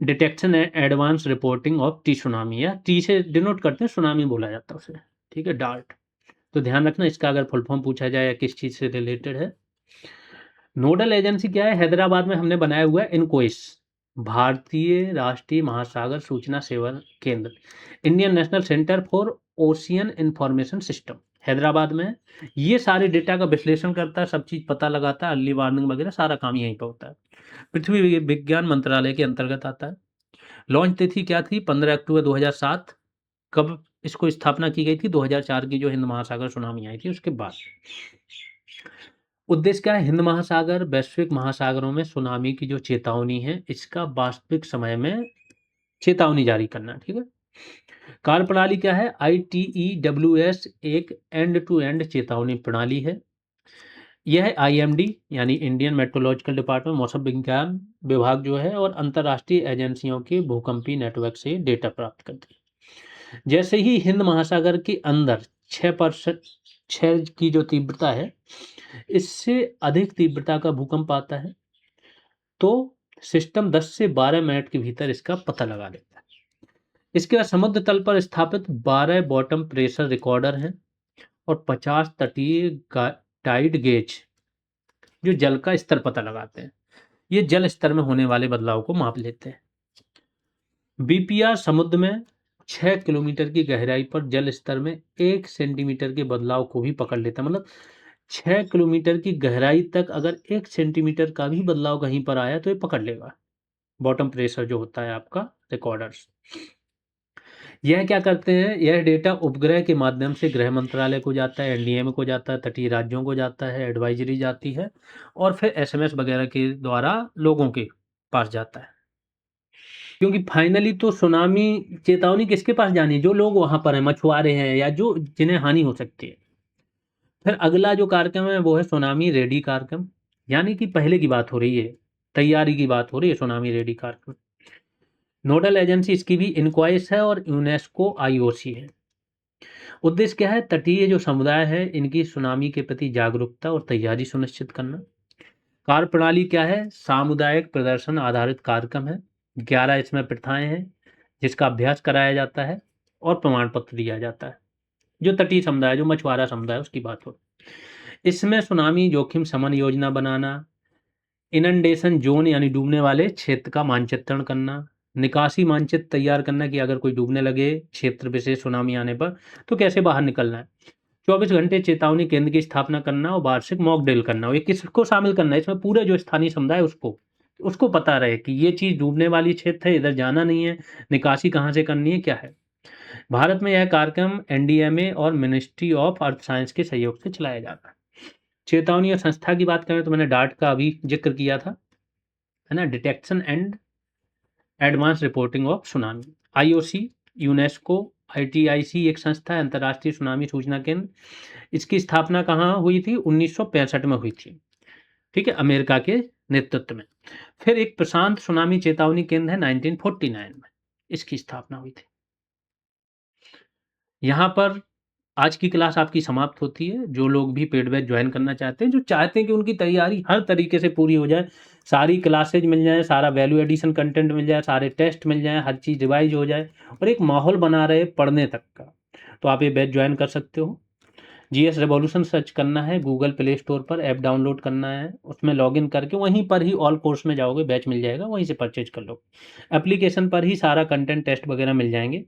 Detection and advance reporting of T tsunami, या टी से डिनोट करते हैं, सुनामी बोला जाता है उसे, ठीक है, डार्ट। तो ध्यान रखना इसका अगर फुल फॉर्म पूछा जाए या किस चीज से रिलेटेड है। नोडल एजेंसी क्या है? हैदराबाद में हमने बनाया हुआ है इनकोइस, भारतीय राष्ट्रीय महासागर सूचना सेवा केंद्र, Indian national centre for ocean information system, Hyderabad में। ये सारे डेटा का विश्लेषण करता है, सब चीज पता लगाता है, अर्ली वार्निंग वगैरह सारा काम यहीं पर होता है। पृथ्वी विज्ञान मंत्रालय के अंतर्गत आता है। लॉन्च तिथि क्या थी? 15 अक्टूबर 2007। कब इसको स्थापना की गई थी? 2004 की जो हिंद महासागर सुनामी आई थी उसके बाद। उद्देश्य क्या है? हिंद महासागर, वैश्विक महासागरों में सुनामी की जो चेतावनी है, इसका वास्तविक समय में चेतावनी जारी करना, ठीक है। कार्यप्रणाली क्या है? ITEWS एक एंड टू एंड चेतावनी प्रणाली है। यह IMD यानी इंडियन मेट्रोलॉजिकल डिपार्टमेंट, मौसम विज्ञान विभाग जो है, और अंतर्राष्ट्रीय एजेंसियों के भूकंपीय नेटवर्क से डेटा प्राप्त करती है। जैसे ही हिंद महासागर के अंदर 6% 6 की जो तीव्रता है, इससे अधिक तीव्रता का भूकंप आता है, तो सिस्टम 10 से 12 मिनट के भीतर इसका पता लगा लेता है। इसके बाद समुद्र तल पर स्थापित 12 बॉटम प्रेशर रिकॉर्डर हैं और 50 तटीय टाइड गेज जो जल का स्तर पता लगाते हैं। ये जल स्तर में होने वाले बदलाव को माप लेते हैं। BPR समुद्र में 6 किलोमीटर की गहराई पर जल स्तर में 1 सेंटीमीटर के बदलाव को भी पकड़ लेता है। मतलब 6 किलोमीटर की गहराई तक अगर 1 सेंटीमीटर का भी बदलाव कहीं पर आया तो ये पकड़ लेगा, बॉटम प्रेशर जो होता है आपका रिकॉर्डर्स। यह क्या करते हैं? यह डेटा उपग्रह के माध्यम से गृह मंत्रालय को जाता है, NDM को जाता है, तटीय राज्यों को जाता है, एडवाइजरी जाती है, और फिर SMS वगैरह के द्वारा लोगों के पास जाता है। क्योंकि फाइनली तो सुनामी चेतावनी किसके पास जानी है? जो लोग वहां पर हैं, मछुआरे हैं, या जो जिन्हें हानि हो सकती है। फिर अगला जो कार्यक्रम है वो है सुनामी रेडी कार्यक्रम, यानी कि पहले की बात हो रही है, तैयारी की बात हो रही है, सुनामी रेडी कार्यक्रम। नोडल एजेंसी इसकी भी इनक्वाइस है और यूनेस्को IOC है। उद्देश्य क्या है? तटीय जो समुदाय है इनकी सुनामी के प्रति जागरूकता और तैयारी सुनिश्चित करना। कार्यप्रणाली क्या है? सामुदायिक प्रदर्शन आधारित कार्यक्रम है। 11 इसमें प्रथाएं हैं जिसका अभ्यास कराया जाता है और प्रमाण पत्र दिया जाता है। जो तटीय समुदाय, जो मछुआरा समुदाय, उसकी बात हो। इसमें सुनामी जोखिम शमन योजना बनाना, इनंडेशन जोन यानी डूबने वाले क्षेत्र का मानचित्रण करना, निकासी मानचित्र तैयार करना कि अगर कोई डूबने लगे क्षेत्र विशेष सुनामी आने पर तो कैसे बाहर निकलना है। 24 घंटे चेतावनी केंद्र की स्थापना करना और वार्षिक मॉक ड्रिल करना। और ये किसको शामिल करना है इसमें? पूरे जो स्थानीय समुदाय उसको उसको पता रहे कि ये चीज़ डूबने वाली क्षेत्र है, इधर जाना नहीं है, निकासी कहाँ से करनी है, क्या है। भारत में यह कार्यक्रम NDMA और मिनिस्ट्री ऑफ अर्थ साइंस के सहयोग से चलाया जाता है। चेतावनी और संस्था की बात करें तो मैंने डार्ट का अभी जिक्र किया था, है ना, detection and advance reporting of tsunami. IOC, UNESCO, ITIC एक संस्था है, अंतर्राष्ट्रीय सुनामी सूचना केंद्र। इसकी स्थापना कहाँ हुई थी? 1965 में हुई थी, ठीक है, अमेरिका के नेतृत्व में। फिर एक प्रशांत सुनामी चेतावनी केंद्र है, 1949 में इसकी स्थापना हुई थी। यहाँ पर आज की क्लास आपकी समाप्त होती है। जो लोग भी पेड बैच ज्वाइन करना चाहते हैं, जो चाहते हैं कि उनकी तैयारी हर तरीके से पूरी हो जाए, सारी क्लासेज मिल जाए, सारा वैल्यू एडिशन कंटेंट मिल जाए, सारे टेस्ट मिल जाए, हर चीज़ रिवाइज हो जाए और एक माहौल बना रहे पढ़ने तक का, तो आप ये बैच ज्वाइन कर सकते हो। जीएस रिवॉल्यूशन सर्च करना है, गूगल प्ले स्टोर पर ऐप डाउनलोड करना है, उसमें लॉगिन करके वहीं पर ही ऑल कोर्स में जाओगे, बैच मिल जाएगा, वहीं से परचेज कर लो। एप्लीकेशन पर ही सारा कंटेंट, टेस्ट वगैरह मिल जाएँगे।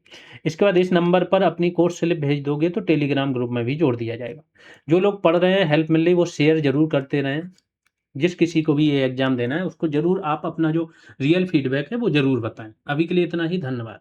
इसके बाद इस नंबर पर अपनी कोर्स स्लिप भेज दोगे तो टेलीग्राम ग्रुप में भी जोड़ दिया जाएगा। जो लोग पढ़ रहे हैं, हेल्प मिल रही है, वो शेयर ज़रूर करते रहें। जिस किसी को भी ये एग्ज़ाम देना है, उसको ज़रूर आप अपना जो रियल फीडबैक है, वो ज़रूर बताएँ। अभी के लिए इतना ही, धन्यवाद।